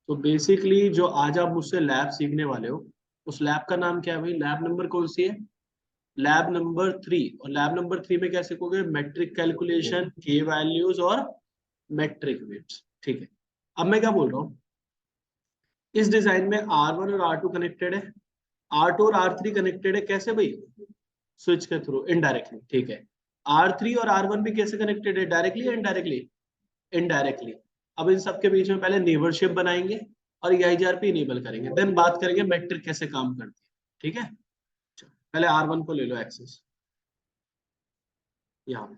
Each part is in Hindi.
तो बेसिकली जो आज आप मुझसे लैब सीखने वाले हो, उस लैब का नाम क्या है भाई? लैब नंबर कौन सी है? Lab number 3। और लैब नंबर 3 में क्या सीखोगे? मैट्रिक कैलकुलेशन, के वैल्यूज और मैट्रिक वेट्स। ठीक है। अब मैं क्या बोल रहा हूँ, इस डिजाइन में R1 और R2 कनेक्टेड है, R2 और R3 कनेक्टेड है। कैसे भाई? स्विच के थ्रू, इनडायरेक्टली। ठीक है। R3 और R1 भी कैसे कनेक्टेड है? डायरेक्टली या इनडायरेक्टली? इनडायरेक्टली। अब इन सबके बीच में पहले नेबरशिप बनाएंगे और EIGRP इनेबल करेंगे, देन बात करेंगे मैट्रिक कैसे काम करती है। ठीक है। चलो, पहले R1 को ले लो एक्सेस। यहाँ पे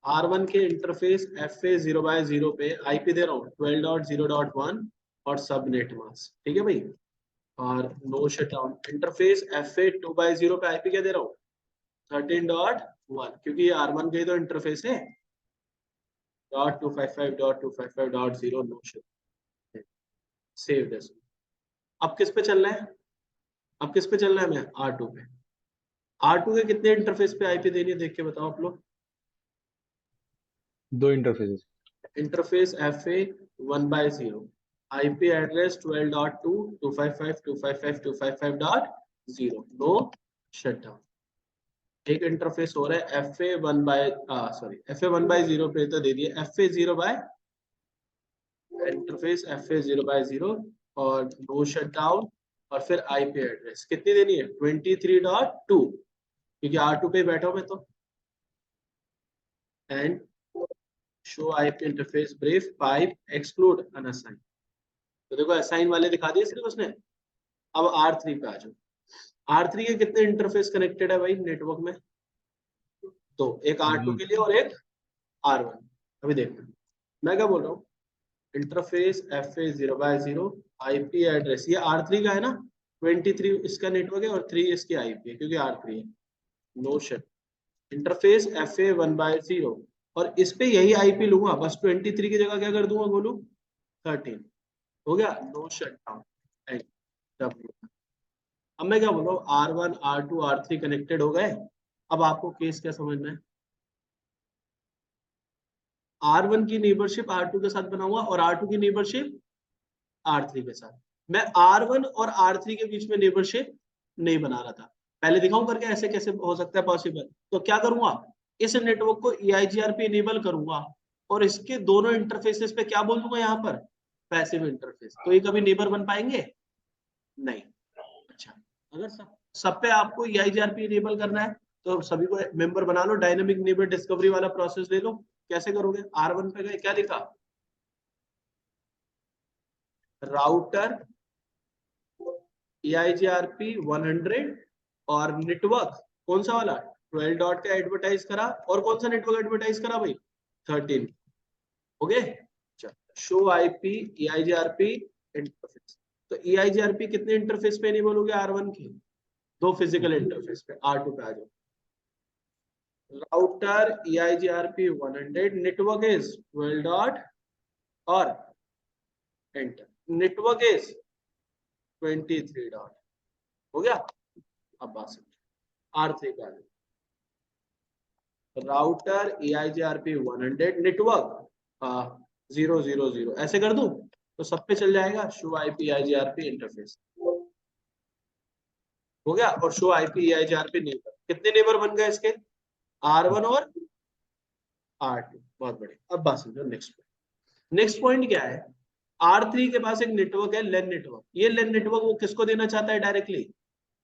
R1 के इंटरफेस FA0/0 पे IP दे रहा हूँ 12.0.1 और सबनेट मास्क। ठीक है भाई। और नो शटडाउन इंटरफेस FA2/0 पे IP क्या दे रहा हूँ? 13.1, क्योंकि ये R1 का ही तो इंटरफेस है। .255.255.0 नो शट। Save this. अब किस पे चलना है? अब किस पे चलना है? मैं R2 पे। R2 के कितने इंटरफेस पे IP देनी है, देख के बताओ आप लोग। 2 interfaces. Interface FA1/0, IP address 12.2.255.255.255.0 no shutdown. एक इंटरफेस हो रहा है FA1/0 पे तो दे दिए इंटरफेस FA0/0 और नो शटडाउन। और फिर IP एड्रेस कितनी देनी है? 23.2, क्योंकि R2 पे बैठा हूं मैं तो। And show IP interface brief pipe exclude unassign. तो देखो असाइन वाले दिखा दिए सिर्फ उसने। अब R3 पे आ जाओ। R3 के कितने इंटरफेस कनेक्टेड है भाई नेटवर्क में? तो एक R2 के लिए और एक R1। अभी देखो मैं क्या बोल रहा हूँ, इंटरफेस FA0/0, IP एड्रेस ये R3 का है ना, 23 इसका नेटवर्क है और 3 इसकी IP है क्योंकि R3 है। No shut. इंटरफेस FA1/0 और इस पे यही IP लूंगा, बस 23 की जगह क्या कर दूंगा बोलू? 13। हो गया। No shut down. अब मैं क्या बोल रहा हूँ, R1 R2 R3 कनेक्टेड हो गए। अब आपको केस क्या समझना है? R1 की नेबरशिप R2 के साथ बनाऊंगा और R2 की नेबरशिप R3 के साथ। मैं R1 और R3 के बीच में नेबरशिप नहीं बना रहा था। पहले दिखाऊं करके ऐसे कैसे हो सकता है पॉसिबल? तो क्या करूंगा, इस नेटवर्क को EIGRP इनेबल करूंगा और इसके दोनों इंटरफेसेस पे क्या बोल दूंगा यहाँ पर? Passive interface. तो ये कभी नेबर बन पाएंगे? नहीं। अच्छा, अगर सब पे आपको EIGRP इनेबल करना है तो सभी को मेंबर बना लो, डायनेमिक नेबर डिस्कवरी वाला प्रोसेस ले लो। कैसे करोगे? R1 पे गए, क्या लिखा? राउटर EIGRP 100 और नेटवर्क कौन सा वाला? 12 डॉट का एडवर्टाइज करा। और कौन सा नेटवर्क एडवर्टाइज करा भाई? 13। Okay. Show IP EIGRP interface. तो EIGRP कितने इंटरफेस पे इनेबल हो गया R1 की? 2 फिजिकल इंटरफेस पे। R2 पे आ जाओ। Router EIGRP 100, network is 12 dot और एंटर। Network is 23 dot. हो गया। अब बात समझो। R3 पे आ जाओ। राउटर EIGRP 100 नेटवर्क 000 ऐसे कर दूं तो सब पे चल जाएगा। शो IP EIGRP इंटरफेस हो गया। और शो IP EIGRP नेबर। कितने नेबर बन गए इसके? R1 और R2। बहुत बढ़िया। अब बात समझो नेक्स्ट पॉइंट। नेक्स्ट पॉइंट क्या है? R3 के पास एक नेटवर्क है लेन नेटवर्क। ये लेन नेटवर्क वो किसको देना चाहता है? डायरेक्टली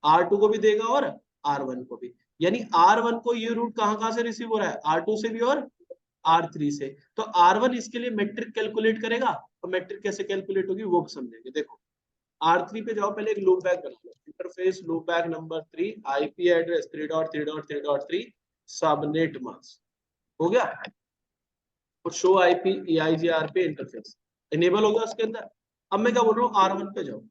R2 को भी देगा और R1 को भी। यानी R1 को ये रूट कहां से रिसीव हो रहा है? R2 से भी और R3 से। तो R1 इसके लिए मैट्रिक कैलकुलेट करेगा। और मैट्रिक कैसे कैलकुलेट होगी वो समझेंगे। देखो R3 पे जाओ, पहले एक लूप बैक बना लो। Interface loop back number 3, IP address 3.3.3.3 subnet mask. हो गया। और show IP EIGRP interface enable होगा उसके अंदर। अब मैं क्या बोल रहा हूँ, R1 पे जाओ।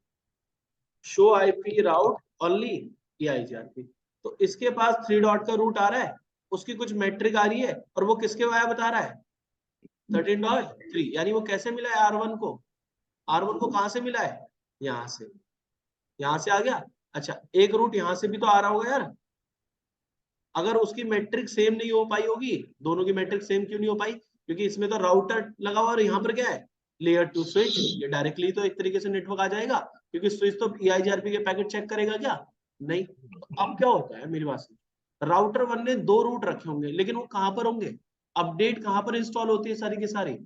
शो IP राउट ओनली EIGRP। तो इसके पास 3 डॉट का रूट आ रहा है, उसकी कुछ मैट्रिक आ रही है और वो किसके वाया बता रहा है? 13.3। यानी वो कैसे मिला है R1 को? R1 को कहां से मिला है? यहां से। यहां से आ गया। अच्छा, एक रूट यहां से भी तो आ रहा होगा यार। अगर उसकी मैट्रिक सेम नहीं हो पाई होगी, दोनों की मैट्रिक सेम क्यों नहीं हो पाई? क्योंकि इसमें तो राउटर लगा हुआ और यहाँ पर क्या है, लेयर 2 स्विच। ये डायरेक्टली तो एक तरीके से नेटवर्क आ जाएगा, क्योंकि स्विच तो EIGRP के पैकेट चेक करेगा क्या, नहीं। तो अब क्या होता है मेरी बात से, राउटर 1 ने 2 रूट रखे होंगे, लेकिन वो कहां पर होंगे, अपडेट कहां पर इंस्टॉल होती है, सारी की सारी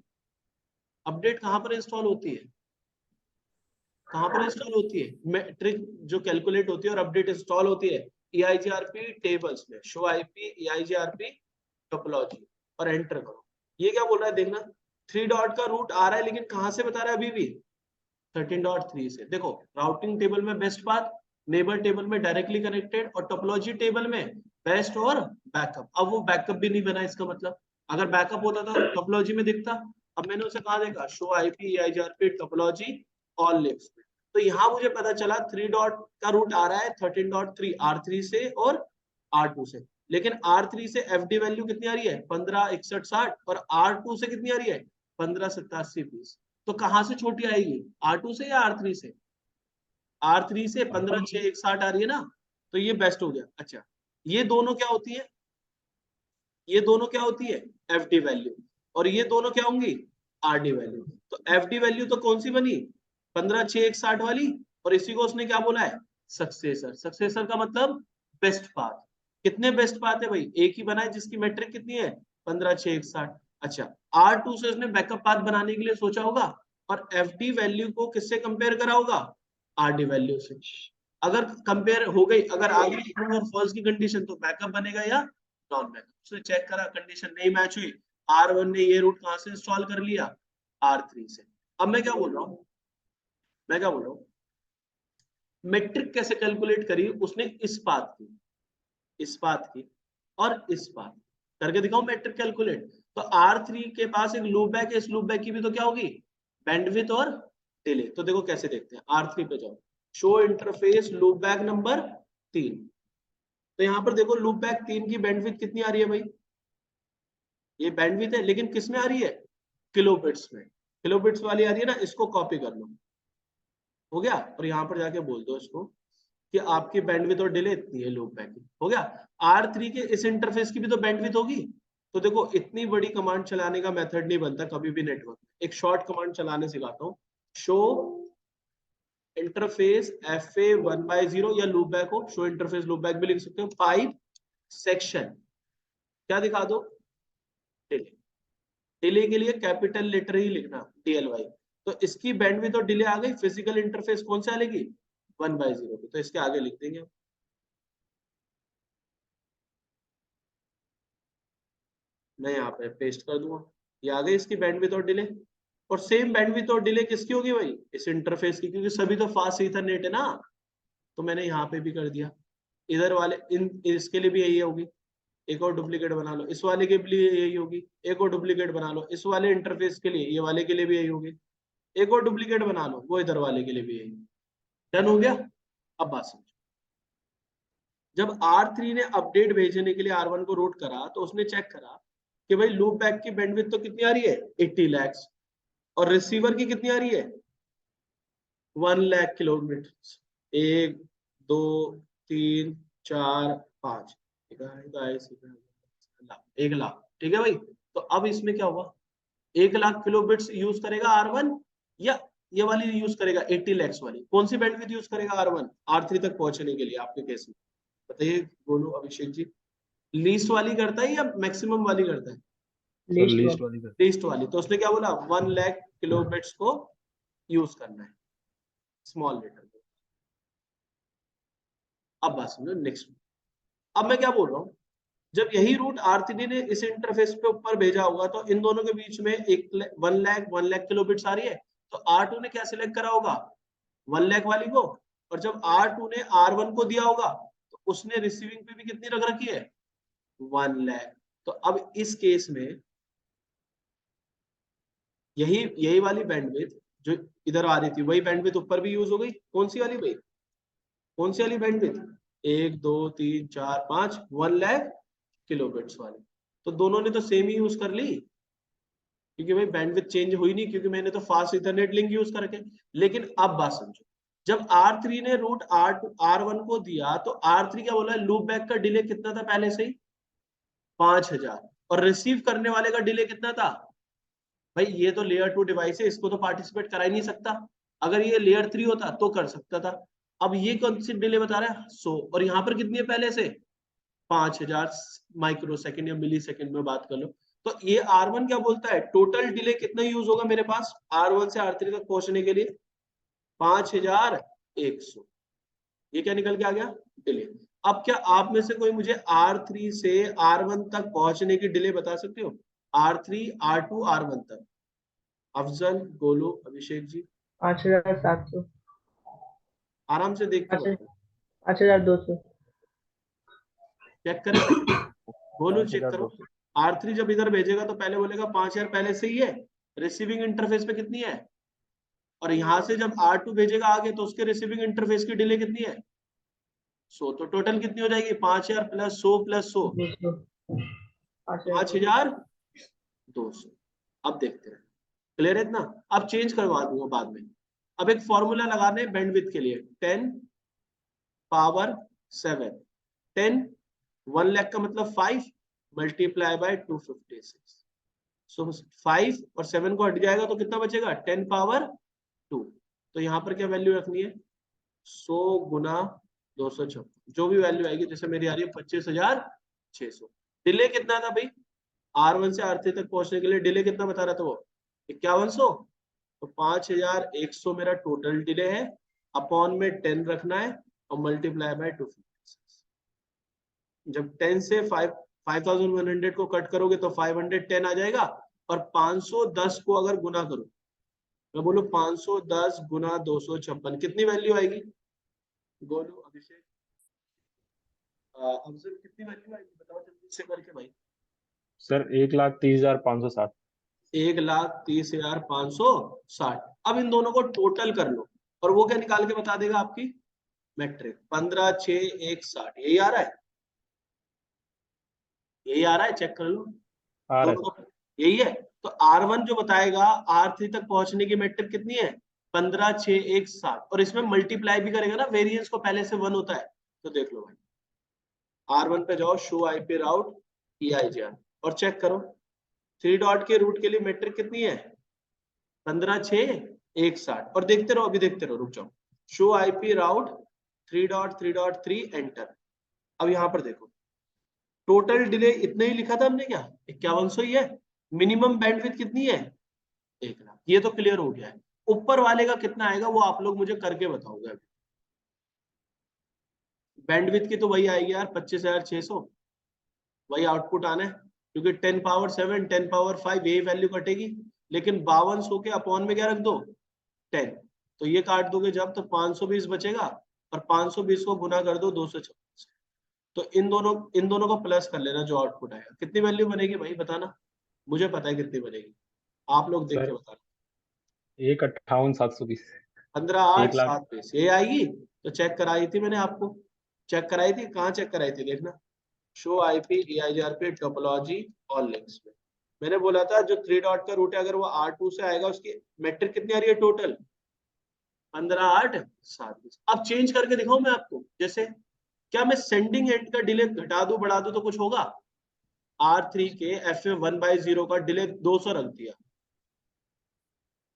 अपडेट कहां पर इंस्टॉल होती है, कहां पर इंस्टॉल होती है, मैट्रिक जो कैलकुलेट होती है और अपडेट इंस्टॉल होती है EIGRP टेबल्स में, शो आईपी EIGRP टोपोलॉजी, और एंटर करो। ये क्या बोल रहा है देखना, 3 डॉट का रूट आ रहा है, लेकिन कहां से बता रहा है अभी भी 13.3 से। देखो राउटिंग टेबल में बेस्ट पाथ, नेबर टेबल में डायरेक्टली कनेक्टेड, और टोपोलॉजी टेबल में बेस्ट और बैकअप। अब वो बैकअप भी नहीं बना, इसका मतलब अगर बैकअप होता तो टोपोलॉजी में दिखता। अब मैंने उसे कहा देखा, show IP EIGRP topology all links में, तो यहाँ मुझे पता चला 3 डॉट का रूट आ रहा है 13.3 R3 से और R2 से, लेकिन R3 से FD वैल्यू कितनी आ रही है 15 61 60, और R2 से कितनी आ रही है 15 87 20। तो कहां से छोटी आएगी, R2 से या R3 से, R3 से 15 6 160 आ रही है ना, तो ये बेस्ट हो गया। अच्छा, ये दोनों क्या होती है, ये दोनों क्या होती है FD वैल्यू, और ये दोनों क्या होंगी RD वैल्यू। तो FD वैल्यू तो कौन सी बनी 15 6 160 वाली, और इसी को उसने क्या बोला है सक्सेसर। सक्सेसर का मतलब बेस्ट पाथ। कितने बेस्ट पाथ है भाई, एक ही बना है जिसकी मैट्रिक कितनी है 15 6 160। अच्छा, R2 से उसने बैकअप पाथ बनाने के लिए सोचा होगा, और FD वैल्यू को किससे कंपेयर करा होगा RD वैल्यू से। अगर कंपेयर हो गई, अगर आ गई ट्रू और फॉल्स की कंडीशन, तो बैकअप बनेगा या नॉन बैकअप। उसने चेक करा, कंडीशन नहीं मैच हुई, R1 ने ये रूट कहां से इंस्टॉल कर लिया R3 से। अब मैं क्या बोल रहा हूँ, मैं क्या बोल रहा हूँ, मैट्रिक कैसे कैलकुलेट करी उसने, इस पाथ की, इस पाथ की और इस पाथ करके दिखाओ मैट्रिक कैलकुलेट। तो R3 के पास एक लूप बैक है, इस लूप बैक की भी तो क्या होगी बैंडविड्थ और डिले। तो देखो कैसे देखते हैं, R3 पे जाओ, show interface loop back number 3। तो यहाँ पर देखो लूप बैक 3 की बैंडविड्थ कितनी आ रही है भाई, ये बैंडविड्थ है, लेकिन किस में आ रही है किलोबिट्स में, किलोबिट्स वाली आ रही है ना, इसको कॉपी कर लो, हो गया। और यहाँ पर जाके बोल दो इसको कि आपकी बैंडविड्थ और डिले इतनी है लूप बैक की, हो गया। R3 के इस इंटरफेस की भी तो बैंडविड्थ होगी। तो देखो इतनी बड़ी कमांड चलाने का मेथड नहीं बनता कभी भी नेटवर्क में। एक शॉर्ट कमांड चलाने सिखाता हूँ, शो इंटरफेस FA1/0, या लूप बैक हो, शो इंटरफेस लूप बैक भी लिख सकते हो, 5 सेक्शन, क्या दिखा दो डिले। डिले के लिए कैपिटल लेटर ही लिखना DLY। तो इसकी बैंडविड्थ और डिले आ गई, फिजिकल इंटरफेस कौन सा लेगी 1/0 की, तो इसके आगे लिख देंगे। मैं यहाँ पे पेस्ट कर दूंगा, ये आ गई इसकी बैंडविड्थ और डिले। और सेम बैंडविड्थ और डिले किसकी होगी भाई, इस इंटरफेस की, क्योंकि सभी तो फास्ट ईथरनेट है ना। तो मैंने यहाँ पे भी कर दिया, इधर वाले इन इसके लिए भी यही होगी। एक और डुप्लीकेट बना लो, इस वाले के लिए यही होगी। एक और डुप्लीकेट बना लो इस वाले इंटरफेस के लिए, ये वाले के लिए भी यही होगी। एक और डुप्लीकेट बना लो, वो इधर वाले के लिए भी यही। डन हो गया। अब बात समझो, जब R3 ने अपडेट भेजने के लिए R1 को रूट करा, तो उसने चेक करा कि भाई लूप बैक की बैंडविड्थ तो कितनी आ रही है 80 लाख, और रिसीवर की कितनी आ रही है 1 लाख किलोमीटर। 1 2 3 4 5, 1 लाख, ठीक है भाई। तो अब इसमें क्या हुआ, 1 लाख किलोबिट्स यूज करेगा R1, या ये वाली यूज करेगा 80 लैक्स वाली, कौन सी बैंडविड्थ यूज करेगा R1 R3 तक पहुंचने के लिए आपके केस में, बताइए बोलो अभिषेक जी। लीस्ट वाली करता है या मैक्सिमम वाली करता है, सर लीस्ट वाली कर। लीस्ट वाली। तो उसने क्या बोला 1 लाख किलोबिट्स को यूज करना है, स्मॉल लेटर को। अब बात समझो नेक्स्ट। अब मैं क्या बोल रहा हूँ, जब यही रूट R3 ने इस इंटरफेस पे ऊपर भेजा होगा, तो इन दोनों के बीच में 1 लाख किलोबिट्स आ रही है। तो R2 ने क्या सिलेक्ट करा होगा 1 लाख वाली को, और जब R2 ने R1 को दिया होगा, तो उसने रिसीविंग पे भी कितनी रख रखी है 1 लाख। तो अब इस केस में यही यही वाली बैंडविड्थ जो इधर आ रही थी, वही बैंडविड्थ ऊपर भी यूज हो गई। कौन सी वाली भाई, कौन सी वाली बैंडविड्थ, 1 2 3 4 5 1 लाख किलोबिट्स वाली। तो दोनों ने तो सेम ही यूज कर ली, क्योंकि भाई बैंडविड्थ चेंज हुई नहीं, क्योंकि मैंने तो फास्ट इथरनेट लिंक यूज करके। लेकिन अब बात समझो, जब R3 ने रूट R1 को दिया, तो R3 क्या बोला, लूप बैक का डिले कितना था पहले से ही 5000, और रिसीव करने वाले का डिले कितना था भाई ये तो लेयर 2 डिवाइस है, इसको तो पार्टिसिपेट करा ही नहीं सकता। अगर ये लेयर 3 होता तो कर सकता था। अब ये कौन सी डिले बता रहा है 100, और यहाँ पर कितनी है पहले से 5000 माइक्रो सेकेंड या मिली सेकेंड में बात कर लो। तो ये R1 क्या बोलता है, टोटल डिले कितना यूज होगा मेरे पास R1 से R3 तक पहुंचने के लिए 5100। ये क्या निकल के आ गया डिले। अब क्या आप में से कोई मुझे R3 से R1 तक पहुंचने की डिले बता सकते हो, R3 R2 R1 तक? अफजल, गोलू, अभिषेक जी 5700। आराम से देख के अच्छा, बताओ। 5200। चेक करें भाई, गोलू चेक करो। 5200। R3 जब इधर भेजेगा तो पहले बोलेगा 5000 पहले से ही है, रिसीविंग इंटरफेस पे कितनी है, और यहां से जब R2 भेजेगा आगे तो उसके रिसीविंग इंटरफेस की डिले कितनी है 100। तो टोटल कितनी हो जाएगी 5000 प्लस 100 प्लस 100 200। 5200। अब देखते हैं, क्लियर है इतना? अब चेंज करवा दूंगा बाद में। अब एक फॉर्मूला लगाने बैंडविड्थ के लिए, 10 पावर 7, 10 1 लाख का मतलब 5 मल्टीप्लाई बाय 256। सो 5 और 7 को हट जाएगा तो कितना बचेगा 10 पावर 2। तो यहाँ पर क्या वैल्यू रखनी है 100 गुना 256, जो भी वैल्यू आएगी, जैसे मेरी आ रही है 25,600। डिले कितना था भाई R1 से R3 तक पहुंचने के लिए, डिले कितना बता रहा था वो 5100। तो 5100 मेरा टोटल डिले है, अपॉन में 10 रखना है और मल्टीप्लाई बाय 256। जब 10 से 5100 को कट करोगे तो 510 आ जाएगा, और 510 को अगर गुना करो, मैं बोलो 510 गुना 256 कितनी वैल्यू आएगी? गोलू, अभिषेक, अफजल, कितनी वैल्यू आएगी बताओ जल्दी से करके भाई। सर 1,30,560। 1,30,560। अब इन दोनों को टोटल कर लो, और वो क्या निकाल के बता देगा आपकी मैट्रिक 15,6,160। यही आ रहा है, यही आ रहा है, चेक कर लो आ रहा है दोनों सर। को, यही है। तो R1 जो बताएगा R3 तक पहुंचने की मैट्रिक कितनी है 15,6,160, और इसमें मल्टीप्लाई भी करेगा ना, वेरिएंस को पहले से 1 होता है। तो देख लो भाई, R1 पे जाओ, शो आईपी राउट EIGR, और चेक करो 3 डॉट के रूट के लिए मैट्रिक कितनी है 15,6,160, और देखते रहो, अभी देखते रहो, रुक जाओ। शो आईपी राउट 3.3.3 एंटर। अब यहां पर देखो टोटल डिले इतना ही लिखा था हमने, क्या 5100 ही है। मिनिमम बैंडविड्थ कितनी है 1 लाख। ये तो क्लियर हो गया है। ऊपर वाले का कितना आएगा वो आप लोग मुझे करके बताओगे अभी। बैंडविड्थ की तो वही आएगी यार 25,600, वही आउटपुट आना है, क्योंकि 10 पावर 7 10 पावर 5 यही वैल्यू कटेगी। लेकिन 5200 के अपॉन में क्या रख दो 10, तो ये काट दोगे जब तो 520 बचेगा, और 520 को गुना कर दो 256। तो इन दोनों को प्लस कर लेना, जो आउटपुट आएगा कितनी वैल्यू बनेगी भाई बताना, मुझे पता है कितनी बनेगी, आप लोग देख के सर बताना। 1,58,720। 1,00,000। 15,8,720 ये आएगी। तो चेक कराई थी मैंने आपको, चेक कराई थी, कहाँ चेक कराई थी देखना, शो आईपी EIGR पे टोपोलॉजी ऑल लिंक्स में। मैंने बोला था जो 3 डॉट का रूट है अगर वो R2 से आएगा उसकी मैट्रिक कितनी आ रही है टोटल 15,8,720। अब चेंज करके दिखाऊं मैं आपको, जैसे क्या मैं सेंडिंग एंड का डिले घटा दूं बढ़ा दूं तो कुछ होगा? R3 के FA1/0 का डिले 200 रख दिया,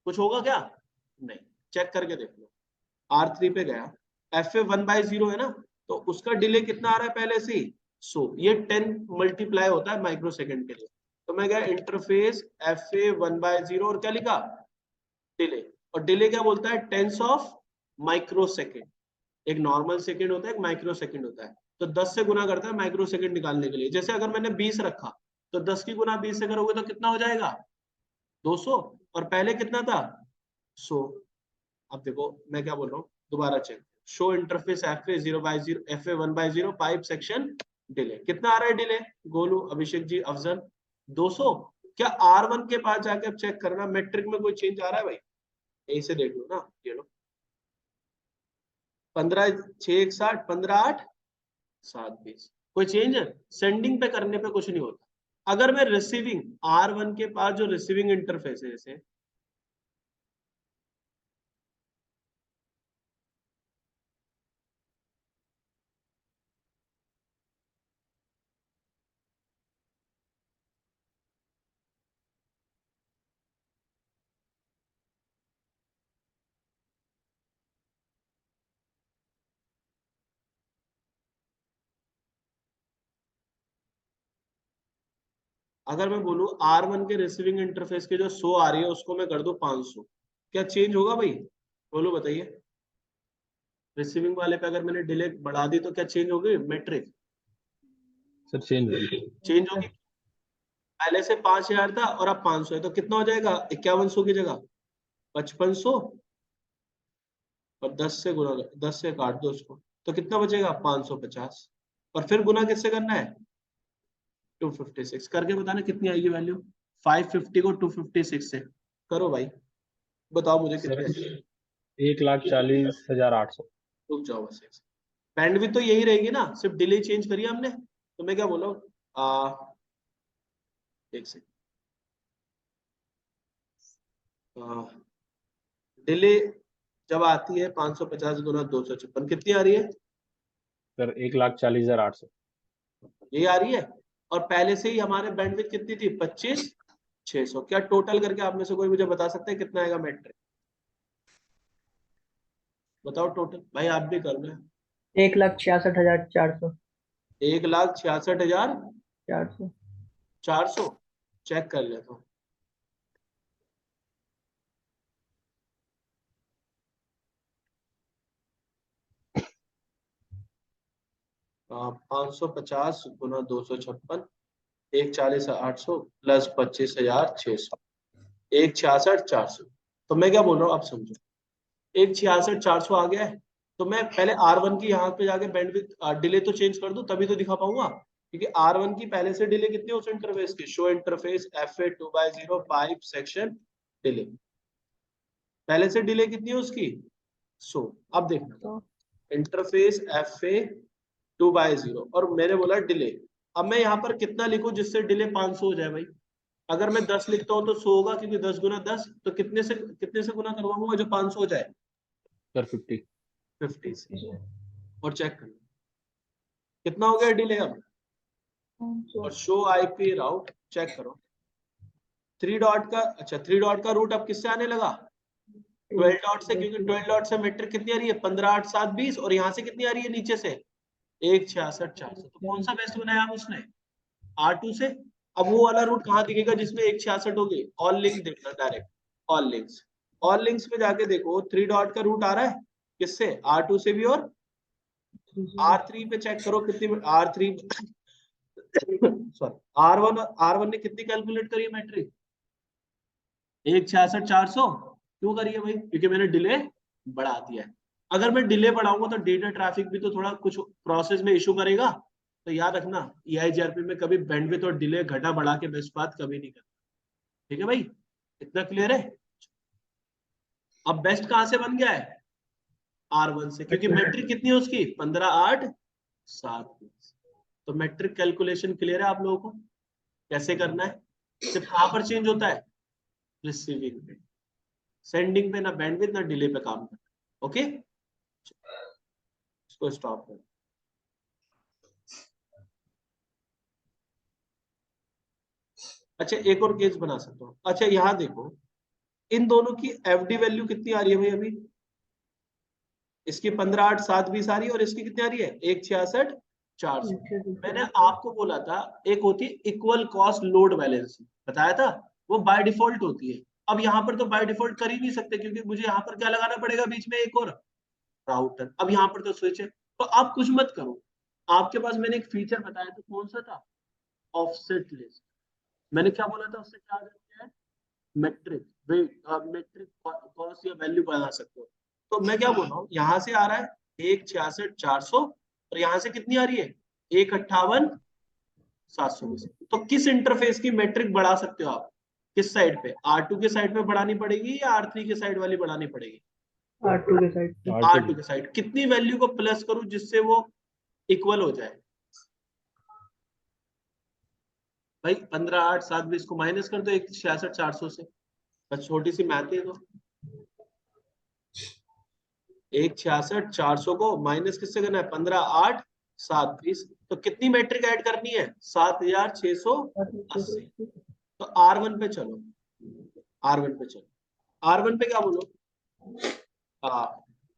कुछ होगा क्या? नहीं। चेक करके देख लो, R3 पे गया, FA1/0 है ना, तो उसका डिले कितना आ रहा है पहले से ही 100, ये 10 मल्टीप्लाई होता है माइक्रो सेकेंड के लिए। तो मैं गया इंटरफेस FA1/0 और क्या लिखा डिले, और डिले क्या बोलता है टेंस ऑफ माइक्रो सेकेंड। एक नॉर्मल सेकेंड होता है, एक माइक्रो सेकेंड होता है। तो 10 से गुना करता है माइक्रो सेकेंड निकालने के लिए। जैसे अगर मैंने 20 रखा तो 10 की गुना 20 से करोगे तो कितना हो जाएगा 200, और पहले कितना था 100। अब देखो मैं क्या बोल रहा हूँ, दोबारा check, show interface FA0/0 FA1/0 pipe section delay कितना आ रहा है डिले, गोलू, अभिषेक जी, अफजल 200। क्या R1 के पास जाके अब चेक करना मैट्रिक में कोई चेंज आ रहा है भाई, यही से देख लो ना, ये लो 15,6,160 15,8,720, कोई चेंज है? सेंडिंग पे करने पे कुछ नहीं होता। अगर मैं रिसीविंग R1 के पास जो रिसीविंग इंटरफेस है, जैसे अगर मैं बोलूं R1 के रिसीविंग इंटरफेस की जो 100 आ रही है उसको मैं कर दूं 500, क्या चेंज होगा भाई? बोलो बताइए। रिसीविंग वाले पे अगर मैंने डिले बढ़ा दी तो क्या चेंज होगी मैट्रिक? सर चेंज होगी। चेंज होगी। पहले से 5000 था और अब 500 है, तो कितना हो जाएगा? 5100 की जगह 5500, और 10 से गुना, 10 से काट दो उसको, तो कितना बचेगा? 550। और फिर गुना किससे करना है? 256 करके बताना कितनी आएगी वैल्यू। 550 को 256 से करो भाई, बताओ मुझे सर कितनी आएगी। 1,40,800। रुक जाओ बस। बैंडविड्थ तो यही रहेगी ना, सिर्फ डिले चेंज करी हमने। तो मैं क्या बोला, एक सेकंड, डिले जब आती है 550 गुना 256 कितनी आ रही है? सर 1,40,800। यही आ रही है। और पहले से ही हमारे बैंडविड्थ कितनी थी? 25,600। क्या टोटल करके आप में से कोई मुझे बता सकता है कितना आएगा मैट्रिक? बताओ टोटल भाई, आप भी करना है। 1,66,400। 1,66,400 400। चेक कर लेता हूँ। हाँ, 550 गुना 256, 1,40,800 प्लस 25,600, 1,66,400। तो मैं क्या बोल रहा हूँ आप समझो, 1,66,400 आ गया है। तो मैं पहले R1 की यहाँ पे जाके बैंडविड्थ डिले तो चेंज कर दूं तभी तो दिखा पाऊंगा, क्योंकि R1 की पहले से डिले कितनी है उस इंटरफेस की? Show interface FA 2/0 pipe section delay, पहले से डिले कितनी है उसकी? अब देखना, तो इंटरफेस FA 2/0 और मैंने बोला डिले। अब मैं यहाँ पर कितना लिखूं जिससे डिले 500 हो जाए भाई? अगर मैं 10 लिखता हूँ तो 100 होगा, क्योंकि 10 गुना 10, तो कितने से गुना करवाऊंगा जो 500 हो जाए? सर 50। 50 से। और चेक करना कितना हो गया डिले अब। और शो आईपी राउट चेक करो, 3 डॉट का, अच्छा 3 डॉट का रूट अब किससे आने लगा? 12 डॉट से, क्योंकि 12 डॉट से मैट्रिक कितनी आ रही है? 15, 8, 7, 20, और यहाँ से कितनी आ रही है नीचे से? 1,66,400। तो कौन सा बेस्ट बनाया उसने? R2 से। अब वो वाला रूट कहाँ दिखेगा जिसमें 1,66 होगी? ऑल लिंक देखना direct, all links. All links पे जाके देखो 3 डॉट का रूट आ रहा है किससे? R2 से भी। और R3 पे चेक करो कितनी, R3 सॉरी, R1 ने कितनी कैलकुलेट करी है मैट्रिक? 1,66,400। क्यों करी है भाई? क्योंकि मैंने डिले बढ़ा दिया है। अगर मैं डिले बढ़ाऊंगा तो डेटा ट्रैफिक भी तो थोड़ा कुछ प्रोसेस में इशू करेगा। तो याद रखना, EIGRP में कभी बैंडविड्थ और डिले घटा बढ़ा के बेस्ट बात कभी नहीं करना। ठीक है भाई, इतना क्लियर है? अब बेस्ट कहां से बन गया है? R1 से, क्योंकि मैट्रिक कितनी है उसकी? 15, 8, 7। तो मैट्रिक कैलकुलेशन क्लियर है आप लोगों को कैसे करना है? सिर्फ कहां पर चेंज होता है? रिसीविंग पे। सेंडिंग पे ना बैंडविड्थ ना डिले पे काम करना है। ओके, इसको स्टॉप कर। अच्छा एक और केस बना सकता हूँ। अच्छा यहाँ देखो, इन दोनों की FD वैल्यू कितनी आ रही है भाई अभी? इसकी 15, 8, 7, 20 आ रही है, और इसकी कितनी आ रही है? 1,66,400। मैंने आपको बोला था एक होती है इक्वल कॉस्ट लोड बैलेंसिंग, बताया था, वो बाय डिफॉल्ट होती है। अब यहाँ पर तो बाय डिफॉल्ट कर ही नहीं सकते, क्योंकि मुझे यहाँ पर क्या लगाना पड़ेगा बीच में? एक और राउटर। अब यहाँ पर तो स्विच है। तो आप कुछ मत करो, आपके पास मैंने एक फीचर बताया था, कौन सा था? Offset list. मैंने क्या बोला था? उससे क्या करते हैं? मैट्रिक मैट्रिक कॉस्ट या वैल्यू बना सकते हो। तो मैं क्या बोल रहा हूँ, यहाँ से आ रहा है 1,66,400, और यहाँ से कितनी आ रही है? 1,58,720। तो किस इंटरफेस की मैट्रिक बढ़ा सकते हो आप? किस साइड पे? R2 के साइड पे बढ़ानी पड़ेगी या R3 के साइड वाली बढ़ानी पड़ेगी? R2 के साइड पे। R2 के साइड। कितनी वैल्यू को प्लस करूं जिससे वो इक्वल हो जाए? भाई 15, 8, 7, 20 को माइनस कर दो 1,66,400 से। बस छोटी सी मैथ है तो, 1,66,400 को माइनस किससे करना है? 15, 8, 7, 20। तो कितनी मैट्रिक ऐड करनी है? 7,680। तो R1 पे चलो, R1 पे चलो, R1 पे क्या बोलो?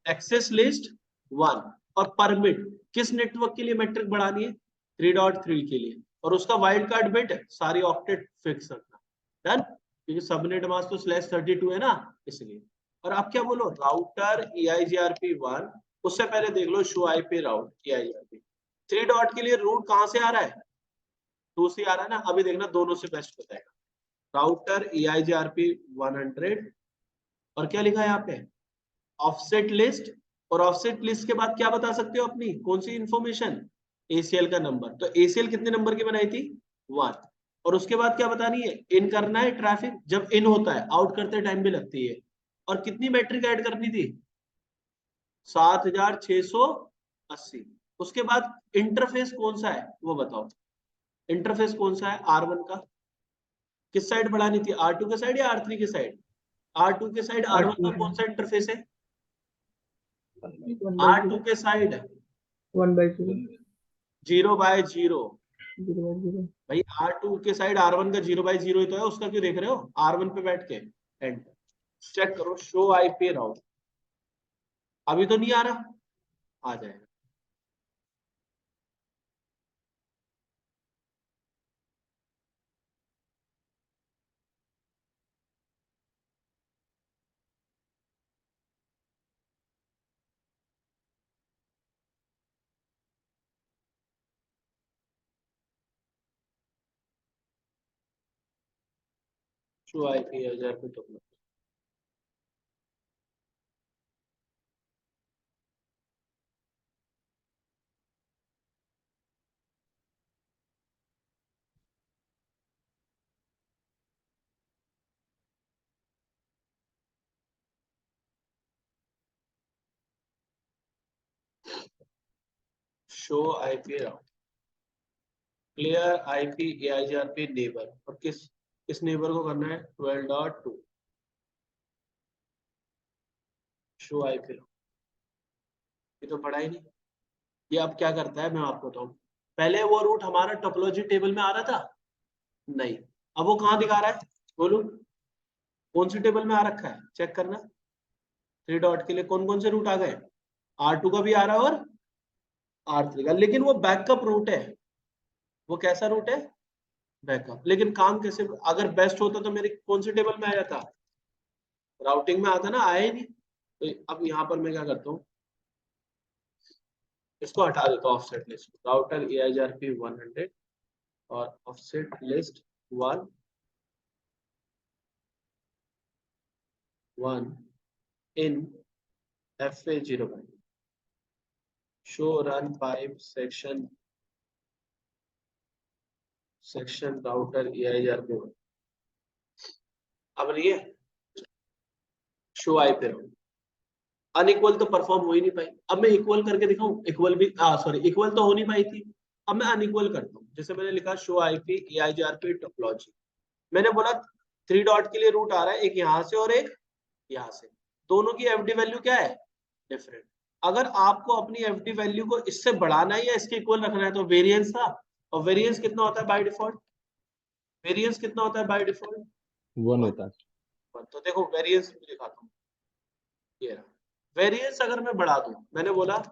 एक्सेस लिस्ट 1 और परमिट किस नेटवर्क के लिए मैट्रिक बढ़ानी है? 3.3 के लिए। और उसका वाइल्ड कार्ड बिट सारी ऑक्टेट फिक्स रखना। डन, क्योंकि सबनेट मास्क तो /32 है ना इसलिए। और आप क्या बोलो, राउटर EIGRP1, उससे पहले देख लो show IP route EIGRP। 3 dot के लिए रूट कहां से आ रहा है, 2 से आ रहा है ना। अभी देखना दोनों से बेस्ट बताएगा। राउटर EIGRP 100 और क्या लिखा है यहाँ पे, ऑफसेट लिस्ट। और ऑफसेट लिस्ट के बाद क्या बता सकते हो अपनी कौन सी इंफॉर्मेशन, ACL का नंबर। तो ACL कितने नंबर की बनाई थी, 1। और उसके बाद क्या बतानी है, इन करना है ट्रैफिक, जब इन होता है आउट करते टाइम भी लगती है। और कितनी मैट्रिक ऐड करनी थी, 7680। उसके बाद इंटरफेस कौन सा है वो बताओ, इंटरफेस कौन सा है R1 का, किस साइड बढ़ानी थी, R2 के साइड या R3 के साइड, R2 के साइड। R1 का कौन सा इंटरफेस है, 1/0 R2 के साइड 1/0 0/0। 0/0 भाई R2 के साइड R1 का 0/0 ही तो है, उसका क्यों देख रहे हो, R1 पे बैठ के एंटर चेक करो, शो आईपी राउट। अभी तो नहीं आ रहा, आ जाएगा। शो आईपी 1000 पे तो शो आईपी राउट, क्लियर आईपी EIGRP नेबर। और किस नेबर को करना है, 12.2 शो आईपी राउट। ये तो पढ़ा ही नहीं। ये अब क्या करता है मैं आपको बताऊं, पहले वो रूट हमारा टोपोलॉजी टेबल में आ रहा था, नहीं, अब वो कहाँ दिखा रहा है, बोलो कौन सी टेबल में आ रखा है, चेक करना। 3 डॉट के लिए कौन कौन से रूट आ गए, R2 का भी आ रहा है और R3 का, लेकिन वो बैकअप रूट है। वो कैसा रूट है, बैकअप। लेकिन काम कैसे, अगर बेस्ट होता तो मेरे कौन सी टेबल में आया था, राउटिंग में आता ना, आया ही नहीं। तो अब यहाँ पर मैं क्या करता हूँ, इसको हटा देता हूँ ऑफसेट लिस्ट, राउटर EIGRP 100 और offset list 1 in FA0 show run pipe section router EIGRP 1। अब नहीं है शो आईपी राउट, अनइक्वल तो परफॉर्म हो ही नहीं पाई। अब मैं इक्वल करके दिखाऊं, इक्वल भी सॉरी इक्वल तो हो नहीं पाई थी, अब मैं अनइक्वल करता हूँ। जैसे मैंने लिखा शो आईपी EIGRP टोपोलॉजी, मैंने बोला 3 डॉट के लिए रूट आ रहा है, एक यहाँ से और एक यहाँ से, दोनों की FD वैल्यू क्या है, डिफरेंट। अगर आपको अपनी FD वैल्यू को इससे बढ़ाना है या इसके इक्वल रखना है तो वेरिएंस था, और वेरिएंस कितना होता है बाय डिफॉल्ट, वेरिएंस कितना होता है बाय डिफॉल्ट, 1 होता है। तो देखो वेरिएंस दिखाता हूँ, ये रहा वेरिएंस। अगर मैं बढ़ा दूं, मैंने बोला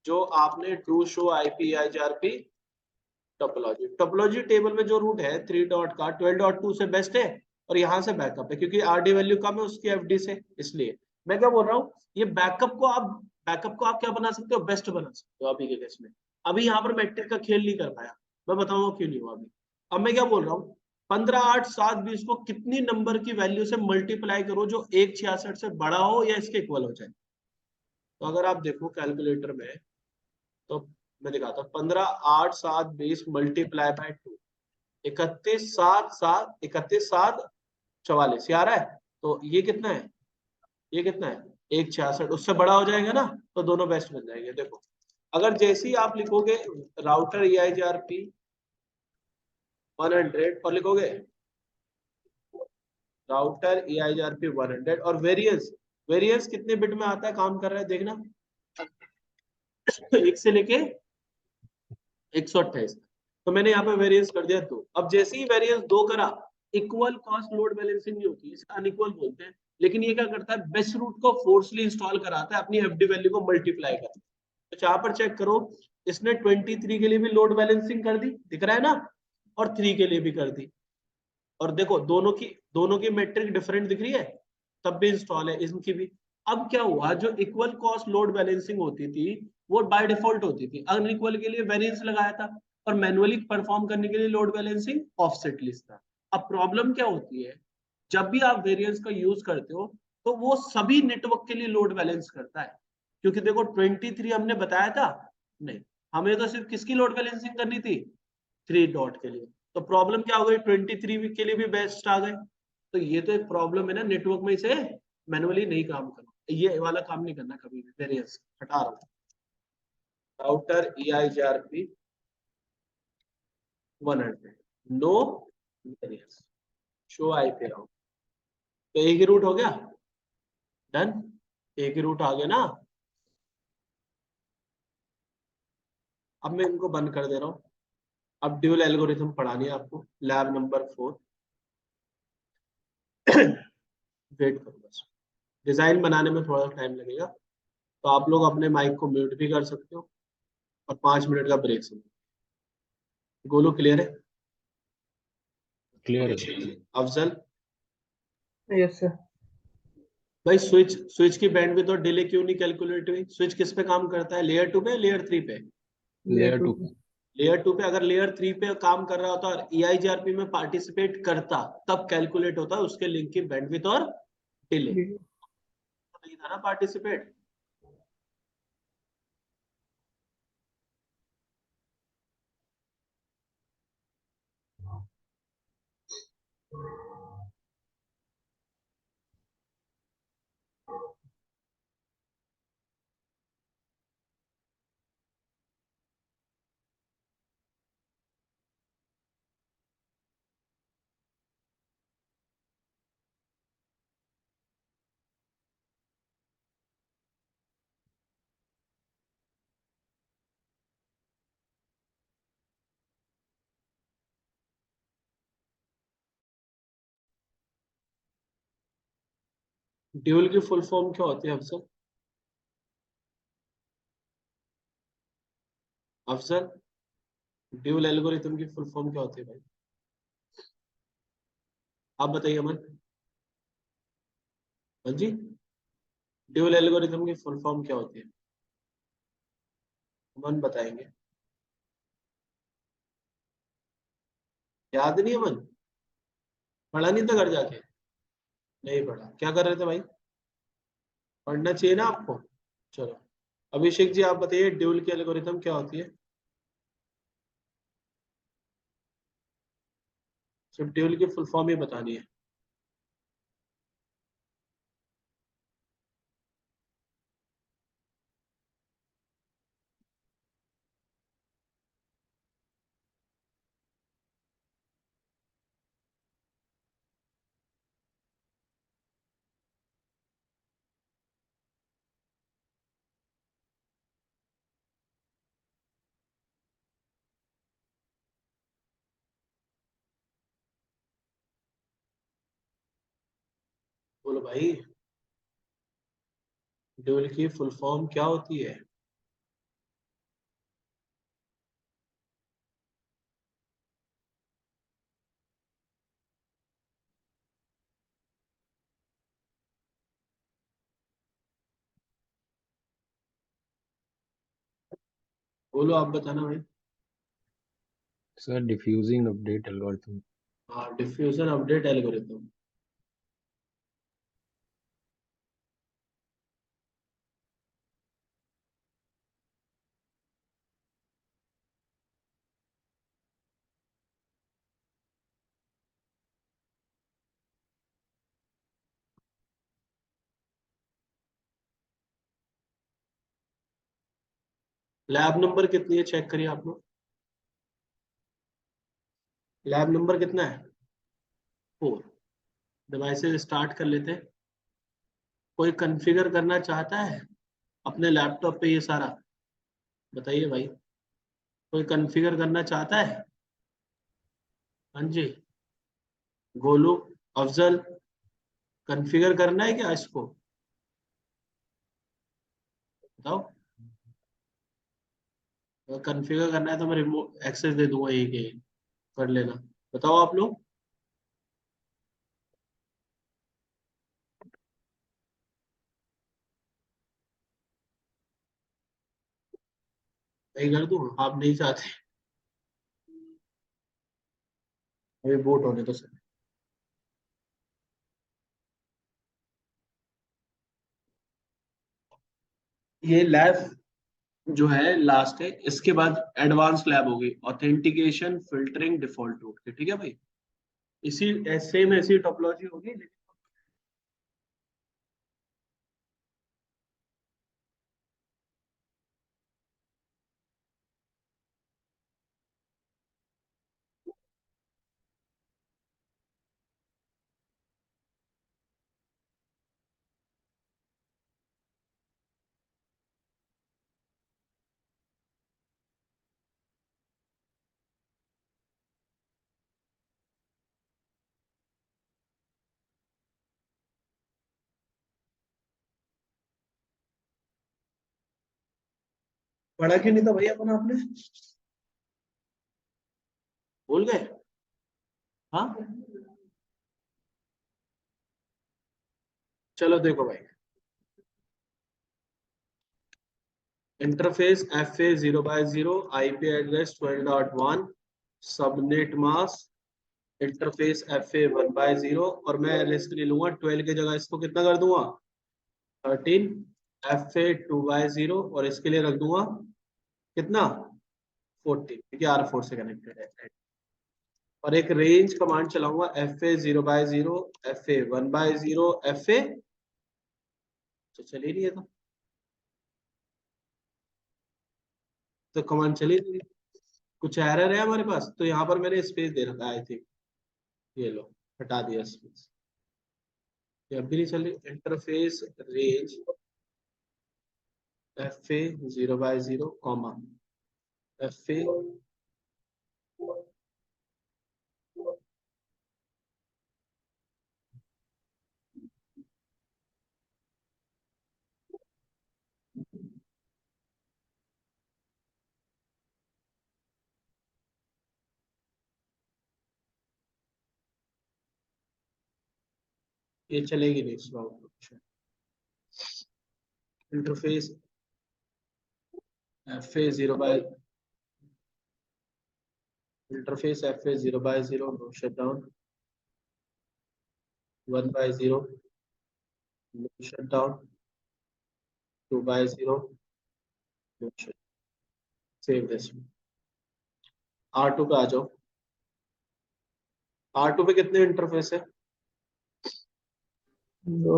जो आपने to show IP EIGRP topology, topology table में जो रूट है 3 डॉट का 12.2 से बेस्ट है, और यहाँ से बैकअप है क्योंकि RD वैल्यू कम है उसकी FD से। इसलिए मैं क्या बोल रहा हूँ, ये बैकअप को आप क्या बना सकते हो, बेस्ट बना सकते हो अभी के केस में। अभी यहाँ पर मैट्रिक का खेल नहीं कर पाया, मैं बताऊंगा क्यों नहीं हुआ अभी। अब मैं क्या बोल रहा हूँ, 15, 8, 7, 20 को कितनी नंबर की वैल्यू से मल्टीप्लाई करो जो 166 से बड़ा हो या इसके इक्वल हो जाए। तो अगर आप देखो कैलकुलेटर में, तो मैं दिखाता हूँ, 15, 8, 7, 20 मल्टीप्लाई बाय 2, 31, 7, 7, 31, 7, 44 आ रहा है। तो ये कितना है, ये कितना है 166, उससे बड़ा हो जाएगा ना, तो दोनों बेस्ट बन जाएंगे। देखो अगर जैसे ही आप लिखोगे राउटर EIGRP 100 और लिखोगे राउटर EIGRP 100 और वेरिएंस कितने बिट में आता है, काम कर रहा है देखना, 1 से लेके 128। तो मैंने यहाँ पे वेरिएंस कर दिया 2। अब जैसे ही वेरिएंस 2 करा, इक्वल कॉस्ट लोड बैलेंसिंग नहीं होती, इसका अनइक्वल बोलते हैं। लेकिन ये क्या करता है, बेस्ट रूट को फोर्सली इंस्टॉल कराता है, अपनी FD वैल्यू को मल्टीप्लाई करता है। तो यहाँ पर चेक करो, इसने 23 के लिए भी लोड बैलेंसिंग कर दी, दिख रहा है ना। और 3 के लिए भी कर दी। और देखो दोनों की मेट्रिक डिफरेंट दिख रही है, तब भी इंस्टॉल है इनकी भी। अब क्या हुआ, जो इक्वल कॉस्ट लोड बैलेंसिंग होती थी वो बाय डिफॉल्ट होती थी, अनइक्वल के लिए वेरिएंस लगाया था, और मैनुअली परफॉर्म करने के लिए लोड बैलेंसिंग ऑफसेट लिस्ट था। अब प्रॉब्लम क्या होती है, जब भी आप वेरिएंस का यूज करते हो तो वो सभी नेटवर्क के लिए लोड बैलेंस करता है, क्योंकि देखो 23 हमने बताया था, नहीं, हमें तो सिर्फ किसकी लोड बैलेंसिंग करनी थी, 3 डॉट के लिए। तो प्रॉब्लम क्या हो गई, 23 के लिए भी बेस्ट आ गए। तो ये तो एक प्रॉब्लम है ना नेटवर्क में, इसे मैनुअली नहीं काम करना, ये वाला काम नहीं करना कभी भी, वेरिएंस हटा रहा हूँ। Router EIGRP 100, no variance, show IP route. तो एक ही रूट हो गया, डन, एक ही रूट आ गया ना। अब मैं इनको बंद कर दे रहा हूँ। अब ड्यूल एल्गोरिथम पढ़ानी है आपको, लैब नंबर 4। वेट करो बस, डिजाइन बनाने में थोड़ा टाइम लगेगा, तो आप लोग अपने माइक को म्यूट भी कर सकते हो और 5 मिनट का ब्रेक समझो। गोलू क्लियर है? क्लियर है। Afzal yes sir. भाई, स्विच की बैंडविड्थ और डिले क्यों नहीं कैलकुलेट हुई? स्विच किस पे काम करता है, लेयर 2 पे, लेयर 3 पे? लेयर 2। लेयर 2 पे। अगर लेयर 3 पे काम कर रहा होता और EIGRP में पार्टिसिपेट करता, तब कैलकुलेट होता उसके लिंक की बैंडविड्थ और डिले। नहीं था ना पार्टिसिपेट। ड्यूल की फुल फॉर्म क्या होती है अफजल? अफजल, ड्यूल एल्गोरिथम की फुल फॉर्म क्या होती है भाई? आप बताइए अमन। हाँ जी, ड्यूल एल्गोरिथम की फुल फॉर्म क्या होती है? अमन बताएंगे। याद नहीं अमन? पढ़ा नहीं था घर जाके? नहीं पढ़ा, क्या कर रहे थे भाई? पढ़ना चाहिए ना आपको। चलो, अभिषेक जी आप बताइए, ड्यूल की एल्गोरिथम क्या होती है? सिर्फ ड्यूल की फुल फॉर्म ही बतानी है। बोलो भाई, ड्यूल की फुल फॉर्म क्या होती है? बोलो, आप बताना भाई। Sir diffusing update algorithm. हाँ, diffusion update algorithm. Lab number कितनी है चेक करिए आप लोग। लैब नंबर कितना है? 4। डिवाइसेस स्टार्ट कर लेते हैं। कोई कॉन्फ़िगर करना चाहता है अपने लैपटॉप पे ये सारा? बताइए भाई, कोई कॉन्फ़िगर करना चाहता है? हाँ जी, गोलू, अफजल, कॉन्फ़िगर करना है क्या इसको? बताओ। अगर कॉन्फ़िगर करना है तो मैं रिमोट एक्सेस दे दूंगा, एक कर लेना। बताओ आप लोग। नहीं कर दूं, आप नहीं चाहते? अभी वोट होने तो सर। ये लैब जो है लास्ट है, इसके बाद एडवांस लैब होगी, ऑथेंटिकेशन, फिल्टरिंग, डिफॉल्ट रूट के। ठीक है भाई, इसी सेम ऐसी टोपोलॉजी होगी। पढ़ा क्यों नहीं था भाई अपन आपने? भूल गए? हाँ, चलो देखो भाई, interface F A 0/0, IP address 12.1, subnet mask. Interface F A 1/0, और मैं रिस्क ले लूंगा 12 की जगह इसको कितना कर दूंगा, 13। एफ ए 2/0, और इसके लिए रख दूंगा कितना, 14, क्योंकि R4 से कनेक्टेड है। और एक रेंज कमांड चलाऊंगा, F A 0/0, F A 1/0, F A, तो चल ही नहीं है तो कमांड चली नहीं। कुछ एरर है हमारे पास, तो यहाँ पर मैंने स्पेस दे रखा है आई थिंक, ये लो, हटा दिया स्पेस। ये अब भी नहीं चल रही। Interface range F A 0/0, comma F A, ये चलेगी नहीं इस बार। Interface F A 0/, interface F A 0/0, no shut down, 1/0, no shut down, 2/0, no shut. Save this. R2 पे आ जाओ। R2 पे कितने इंटरफेस है? दो।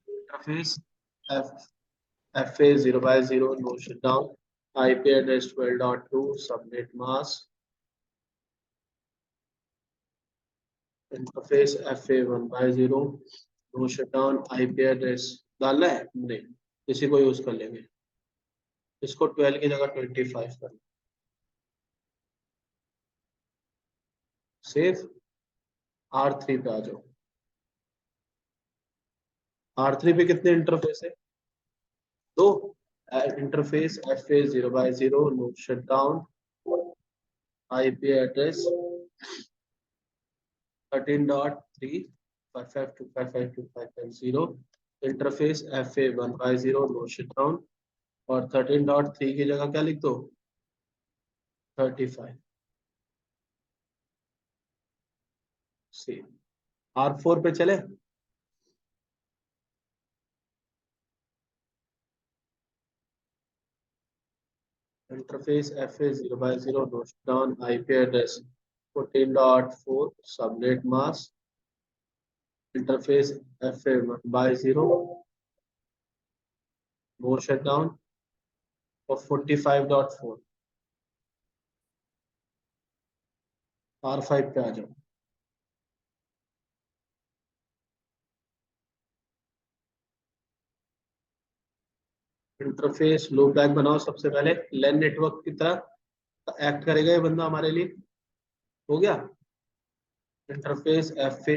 Interface F F A 0/0, no shut down, IP address 12.2, subnet mask. Interface F A 1/0, no shut down, IP address डालना है नहीं, इसी को यूज कर लेंगे। इसको 12 की जगह 25 कर, सेव। R3 पे आ जाओ। R3 पे कितने इंटरफेस है? दो। Interface F A 0/0, no shut down, IP address 13.355255250। Interface F A 1/0, no shut down, और 13.3 की जगह क्या लिख दो, 35। सेव। R4 पे चले। Interface F A 0/0, no shut down, IP address 14.4, subnet mask. Interface F A 1/0, no shut down, और 45.4। R5 पे आ जाओ। इंटरफेस लूप बैक बनाओ, सबसे पहले लैन नेटवर्क की तरह एक्ट करेगा ये बंदा हमारे लिए। हो गया। Interface F A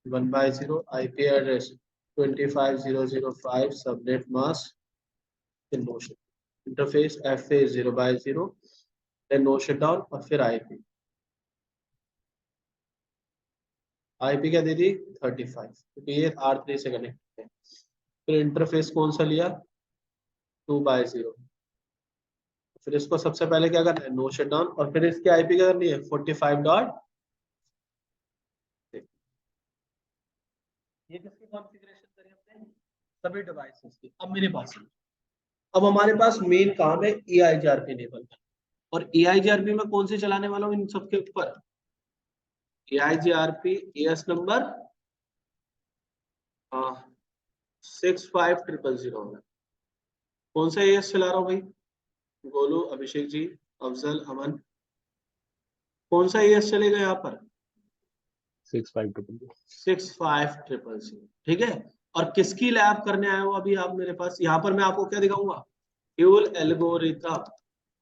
1/0, IP address 25.0.0.5, subnet mask, no shut. Interface F A 0/0, then no shut down, और फिर आईपी। आईपी क्या दे दी 35, क्योंकि ये R3 से कनेक्ट है। फिर इंटरफेस कौन सा लिया 2/0। फिर इसको सबसे पहले क्या करना है नो शट डाउन, और फिर इसकी आईपी क्या करनी है 45 ये किसकी कॉन्फ़िगरेशन करी हमने सभी डिवाइसेस की। अब मेरे पास है, अब हमारे पास मेन काम है EIGRP इनेबल करना, और EIGRP में कौन से चलाने वाला हूँ इन सबके ऊपर EIGRP AS नंबर 65000 है। कौन सा AS चला रहा हूँ भाई गोलू अभिषेक जी अफजल अमन, कौन सा AS चलेगा यहाँ पर 6500। 65000, ठीक है। और किसकी लैब करने आए हो अभी आप मेरे पास, यहाँ पर मैं आपको क्या दिखाऊंगा ड्यूल एल्गोरिथम,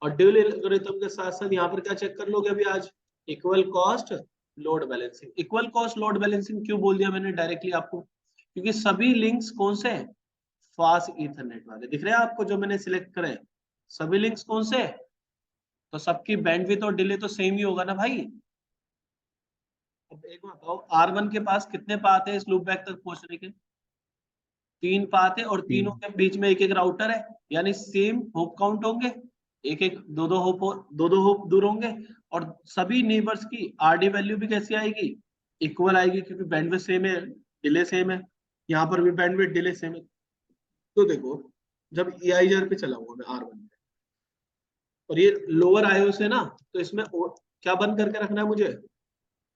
और ड्यूल एल्गोरिथम के साथ साथ यहाँ पर क्या चेक कर लोगे अभी आज equal cost load balancing. Equal cost load balancing क्यों बोल दिया मैंने डायरेक्टली आपको, क्योंकि सभी लिंक्स कौन से हैं फास्ट ईथरनेट वाले दिख रहे हैं आपको जो मैंने सिलेक्ट करे, सभी लिंक्स कौन से, तो सबकी बैंडविड्थ और डिले तो सेम ही होगा ना भाई। अब एक बात बताओ R1 के पास कितने पाथ है इस लूप बैक तक पहुंचने के, 3 पाथ है, और तीनों के बीच में एक एक राउटर है, यानी सेम होप काउंट होंगे, एक एक दो दो होप दूर होंगे, और सभी नेबर्स की आरडी वैल्यू भी कैसी आएगी इक्वल आएगी, क्योंकि बैंडविड्थ सेम है डिले सेम है, यहाँ पर भी बैंडविड्थ डिले सेम है। तो देखो जब EIGRP पे चलाऊंगा मैं R1 पे, और ये लोअर आयो से ना, तो इसमें क्या बंद करके रखना है मुझे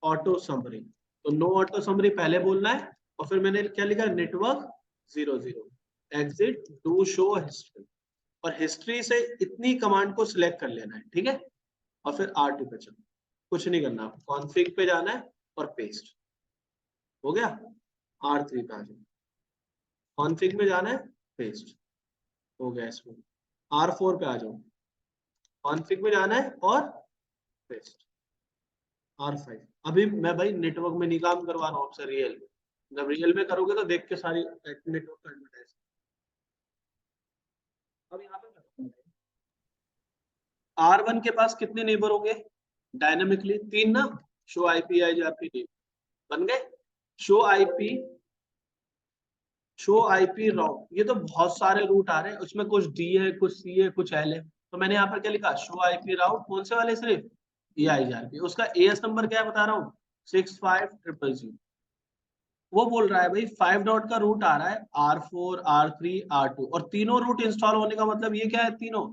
ऑटो समरी, तो नो ऑटो समरी पहले बोलना है, और फिर मैंने क्या लिखा network 00 exit do show history, और हिस्ट्री से इतनी कमांड को सिलेक्ट कर लेना है, ठीक है। और फिर R2 पे चलो, कुछ नहीं करना, कॉन्फ़िग पे जाना है और पेस्ट हो गया। R3 पे आ जाओ, कॉन्फ़िग में जाना है पेस्ट हो गया। इसमें R4 पे आ जाओ, कॉन्फ़िग में जाना है और पेस्ट। R5 अभी मैं भाई नेटवर्क में नहीं काम करवा रहा हूँ आपसे, रियल में, जब रियल में करोगे तो देख के सारी नेटवर्क का एडवर्टाइज। अब यहाँ पे R1 के पास कितने नेबर होंगे डायनामिकली 3 ना, शो आईपी IGRP नेबर बन गए, शो आईपी राउट, ये तो बहुत सारे रूट आ रहे हैं, उसमें कुछ D है कुछ C है कुछ L है, तो मैंने यहाँ पर क्या लिखा शो आईपी राउट कौन से वाले सिर्फ EIGRP, उसका AS नंबर क्या है बता रहा हूँ 65000। वो बोल रहा है भाई 5 डॉट का रूट आ रहा है R4 R3 R2, और तीनों रूट इंस्टॉल होने का मतलब ये क्या है तीनों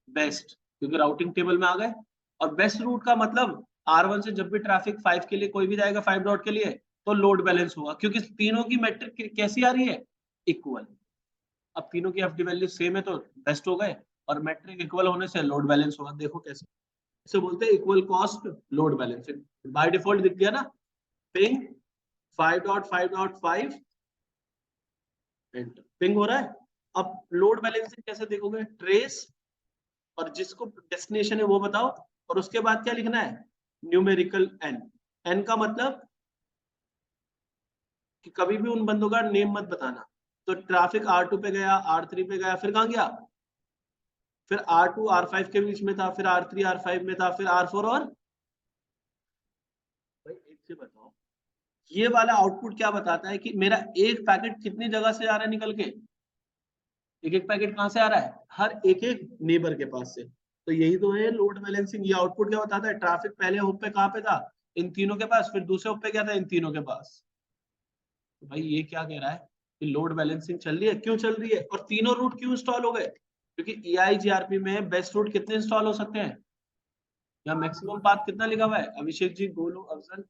बेस्ट, क्योंकि राउटिंग टेबल में आ गए। और बेस्ट रूट का मतलब R1 से जब भी ट्रैफिक 5 के लिए कोई भी जाएगा 5 डॉट के लिए तो लोड बैलेंस होगा, क्योंकि तीनों की मैट्रिक कैसी आ रही है इक्वल। अब तीनों की एफडी वैल्यू सेम है तो बेस्ट हो गए, और मैट्रिक इक्वल होने से लोड बैलेंस होगा। देखो कैसे, इसे बोलते हैं equal cost load balancing, by default दिख गया ना पिंग 5.5.5 एंटर पिंग हो रहा है। अब लोड बैलेंसिंग कैसे देखोगे ट्रेस, और जिसको डेस्टिनेशन है वो बताओ, और उसके बाद क्या लिखना है न्यूमेरिकल एन। एन का मतलब कि कभी भी उन बंदों का नेम मत बताना, तो ट्रैफिक R2 पे गया R3 पे गया फिर कहाँ गया, फिर R2 R5 के बीच में था, फिर R3 R5 में था, फिर R4, और भाई एक से बताओ ये वाला आउटपुट क्या बताता है कि मेरा एक पैकेट कितनी जगह से आ रहा है निकल के, एक एक पैकेट कहां से आ रहा है हर एक एक नेबर के पास से। तो यही तो है लोड बैलेंसिंग, ये आउटपुट क्या बताता है ट्रैफिक पहले होप पे कहां पे था इन तीनों के पास, फिर दूसरे होप पे क्या था इन तीनों के पास। तो भाई ये क्या कह रहा है कि लोड बैलेंसिंग चल रही है, क्यों चल रही है, और तीनों रूट क्यों इंस्टॉल हो गए, क्योंकि EIGRP में बेस्ट रूट कितने इंस्टॉल हो सकते हैं, या मैक्सिमम पाथ कितना लिखा हुआ है अभिषेक जी गोलू अफजल,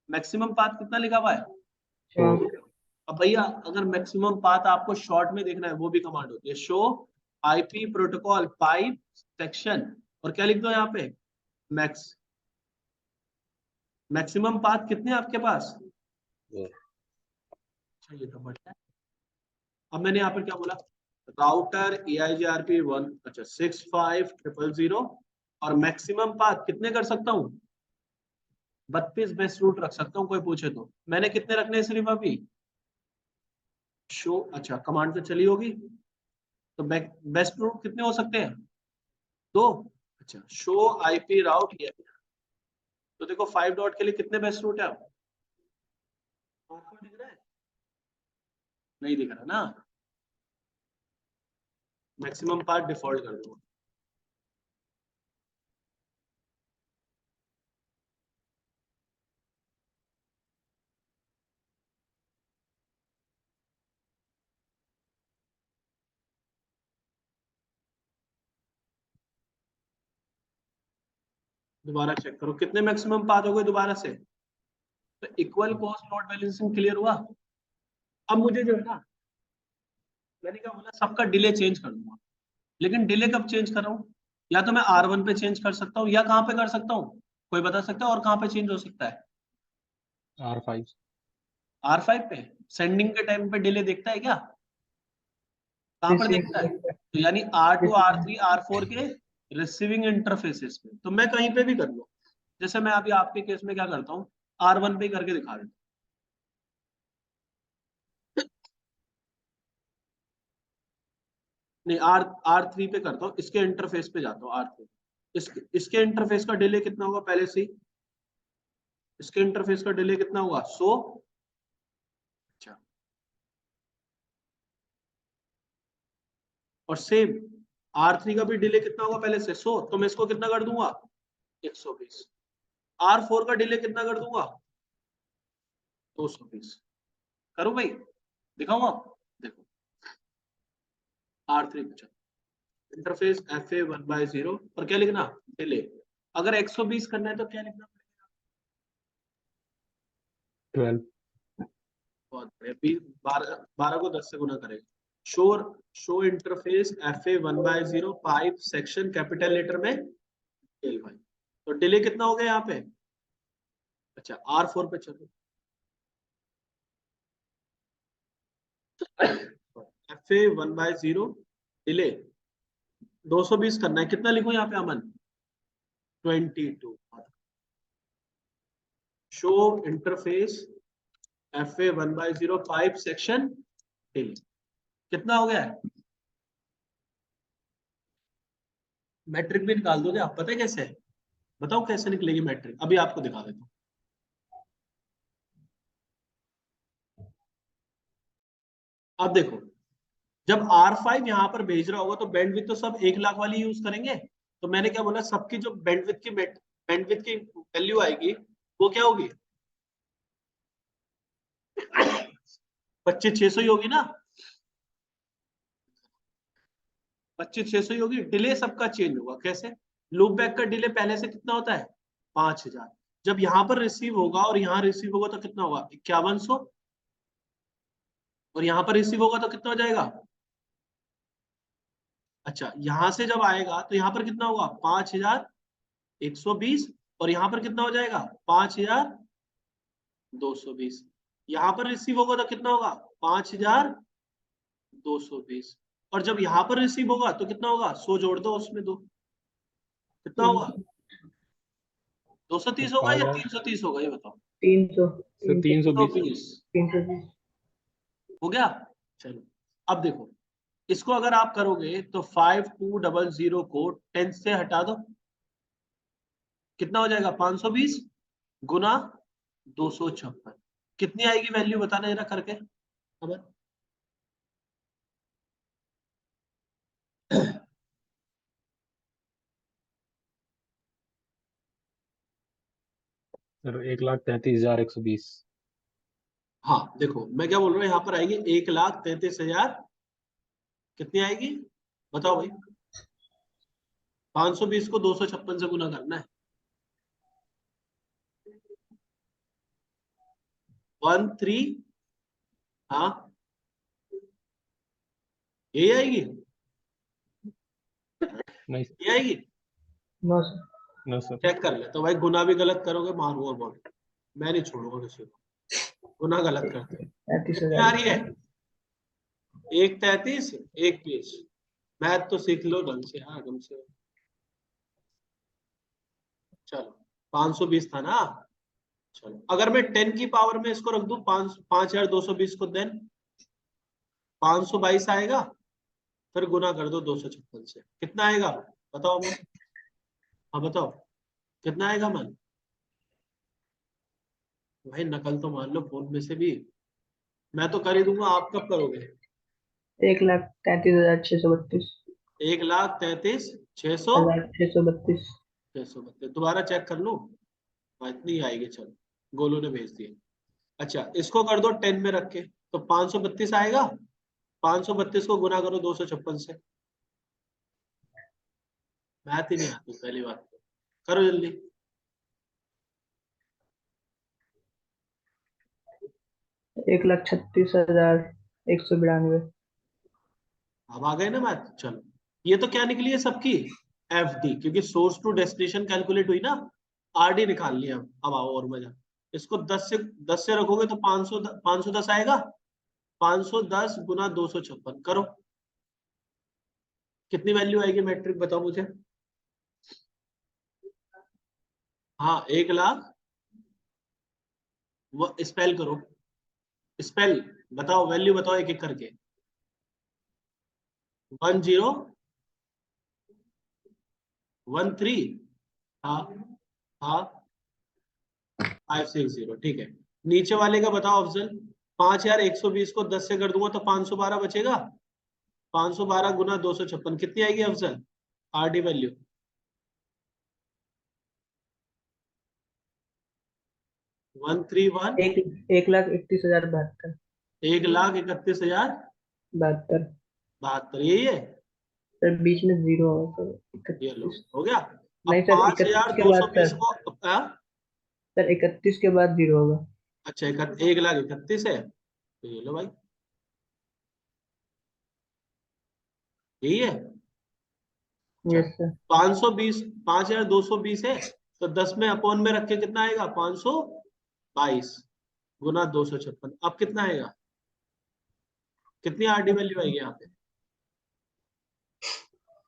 मैक्सिमम पाथ कितना लिखा हुआ है। अब भैया अगर मैक्सिमम पाथ आपको शॉर्ट में देखना है वो भी कमांड होती है show IP protocol pipe section, और क्या लिख दो यहाँ पे मैक्सिमम पाथ कितने आपके पास। अच्छा ये तो बढ़िया है। अब मैंने यहाँ पर क्या बोला राउटर EIGRP 1 अच्छा 65000, और मैक्सिमम पाथ कितने कर सकता हूँ 32 बेस्ट रूट रख सकता हूँ, कोई पूछे तो। मैंने कितने रखने हैं सिर्फ अभी शो, अच्छा कमांड तो चली होगी, तो बेस्ट रूट कितने हो सकते हैं 2। अच्छा शो आईपी राउट, ये तो देखो 5 डॉट के लिए कितने बेस्ट रूट है आपको दिख रहा है? नहीं दिख रहा ना? मैक्सिमम पार्ट डिफॉल्ट कर दूंगा। दोबारा चेक करो कितने मैक्सिमम पाथ हो गए दोबारा से। तो equal cost lot balancing clear हुआ। अब मुझे जो है ना, मैंने क्या बोला, सबका डिले चेंज कर दूंगा। लेकिन डिले कब चेंज कर रहा हूँ? या तो मैं R1 पे चेंज कर सकता हूँ, या कहाँ पे कर सकता हूँ, कोई बता सकता है? और कहाँ पे चेंज हो सकता है? R5। R5 पे। सेंडिंग के टाइम पे डिले देखता है क्या? कहाँ पर रिसीव देखता है? तो यानी R2, रिसीव R3, R4 के रिसीविंग इंटरफेसेस पे। तो मैं कहीं पे भी कर लूँ। जैसे मैं अभी आपके केस में क्या करता हूँ, R1 पे करके दिखा देता हूँ। नहीं, R3 पे करता हूँ, इसके इंटरफेस पे जाता हूँ R3। इसके इंटरफेस का डिले कितना होगा पहले से ही? इसके इंटरफेस का डिले कितना होगा? 100। अच्छा, और सेम R3 का भी डिले कितना होगा पहले से? 100। तो मैं इसको कितना कर दूंगा? 120। R4 का डिले कितना कर दूंगा? 220। करूं भाई? दिखाऊं आप? देखो, R3 पे इंटरफेस FA1/0 और क्या लिखना? डिले। अगर 120 करना है तो क्या लिखना पड़ेगा? 12। बहुत बढ़िया। 12 को 10 से गुना करेगा। Show interface FA1/0 pipe section capital letter में L भाई। तो डिले कितना हो गया यहाँ पे? अच्छा, R4 पे चलो। FA1/0 डिले 220 करना है। कितना लिखूं यहाँ पे अमन? 22। Show interface FA1/0 pipe section delay कितना हो गया है? मैट्रिक भी निकाल दोगे आप? पता है कैसे? बताओ कैसे निकलेगी मैट्रिक, अभी आपको दिखा देता हूँ। अब देखो, जब R5 यहाँ पर भेज रहा होगा तो बैंडविड्थ तो सब 1 लाख वाली यूज करेंगे। तो मैंने क्या बोला, सबकी जो बैंडविड्थ की वैल्यू आएगी वो क्या होगी? 25,600 ही होगी ना? 25,600 ही होगी। डिले सबका चेंज होगा कैसे? लूप बैक का डिले पहले से कितना होता है? 5,000। जब यहाँ पर रिसीव होगा और यहाँ रिसीव होगा तो कितना होगा? 5100। और यहाँ पर रिसीव होगा तो कितना हो जाएगा? अच्छा, यहां से जब आएगा तो यहाँ पर कितना होगा? 5,120। और यहाँ पर कितना हो जाएगा? 5,220। यहाँ पर रिसीव होगा तो कितना होगा? 5,220। और जब यहाँ पर रिसीव होगा तो कितना होगा? 100 जोड़ दो उसमें, दो कितना होगा? 230 होगा या 5,000 330 होगा, ये बताओ। 300 सर 320। 320 320 हो गया। चलो, अब देखो, इसको अगर आप करोगे तो 5200 को 10 से हटा दो, कितना हो जाएगा? 520 गुना 256। कितनी आएगी वैल्यू बताना जरा करके खबर? सर 1,33,120। हाँ देखो, मैं क्या बोल रहा हूँ, यहाँ पर आएगी 1,33,000। कितनी आएगी बताओ भाई? 520 को 256 से गुना करना है। 13। हाँ, यही आएगी, नहीं ये आएगी। नो सर ना सर। चेक कर ले तो भाई, गुना भी गलत करोगे मारूंगा बहुत। मैं नहीं छोड़ूंगा किसी को, गुना गलत करते। कितनी आ 35,000 रही है? 1,33, 1,20। मैथ तो सीख लो ढंग से, हाँ ढंग से। चलो, 520 था ना? चलो, अगर मैं 10 की पावर में इसको रख दूं, 5,220 को, देन 522 आएगा। फिर गुना कर दो 256 से, कितना आएगा बताओ मन? हाँ बताओ, कितना आएगा मन? भाई नकल तो मान लो फोन में से भी, मैं तो कर ही दूंगा, आप कब करोगे? 1,33,632। 1,33,600, 1,632। 632 दोबारा चेक कर लूं? हाँ, इतनी आएगी, चलो गोलू ने भेज दिया। अच्छा इसको कर दो 10 में रख के, तो 532 आएगा। 532 को गुना करो 256 से। मैथ ही नहीं आती पहली बात तो, करो जल्दी। 1,36,192। अब आ गए ना मैथ, चलो। ये तो क्या निकली है सबकी? एफडी, क्योंकि सोर्स टू डेस्टिनेशन कैलकुलेट हुई ना, आरडी निकाल लिया। अब आओ और मजा, इसको 10 से रखोगे तो 510 आएगा। 510 गुना 256 करो, कितनी वैल्यू आएगी मैट्रिक बताओ मुझे? हाँ 1,00,000, वो स्पेल करो, स्पेल बताओ, वैल्यू बताओ एक एक करके। 1013, हाँ हाँ, 560, ठीक है। नीचे वाले का बताओ अफजल। 5,120 को 10 से कर दूंगा तो 512 बचेगा। 512 गुना 256 कितनी आएगी अफजल? RD value 131, 1,31,072। 1,31,072, 72। यही है। सर बीच में जीरो होगा सर, ये लो 31। हो गया। नहीं अब सर, पांच 31 हजार के दो सौ बाद बीस सर। को सर 31 के बाद जीरो होगा। अच्छा 1,31,000 है, तो ये लो भाई, यही है। Yes sir. 520, 5,220 है, तो 10 में अपॉन में रख के कितना आएगा? 522 गुना 256, अब कितना आएगा? कितनी आरडी वैल्यू आएगी यहाँ पे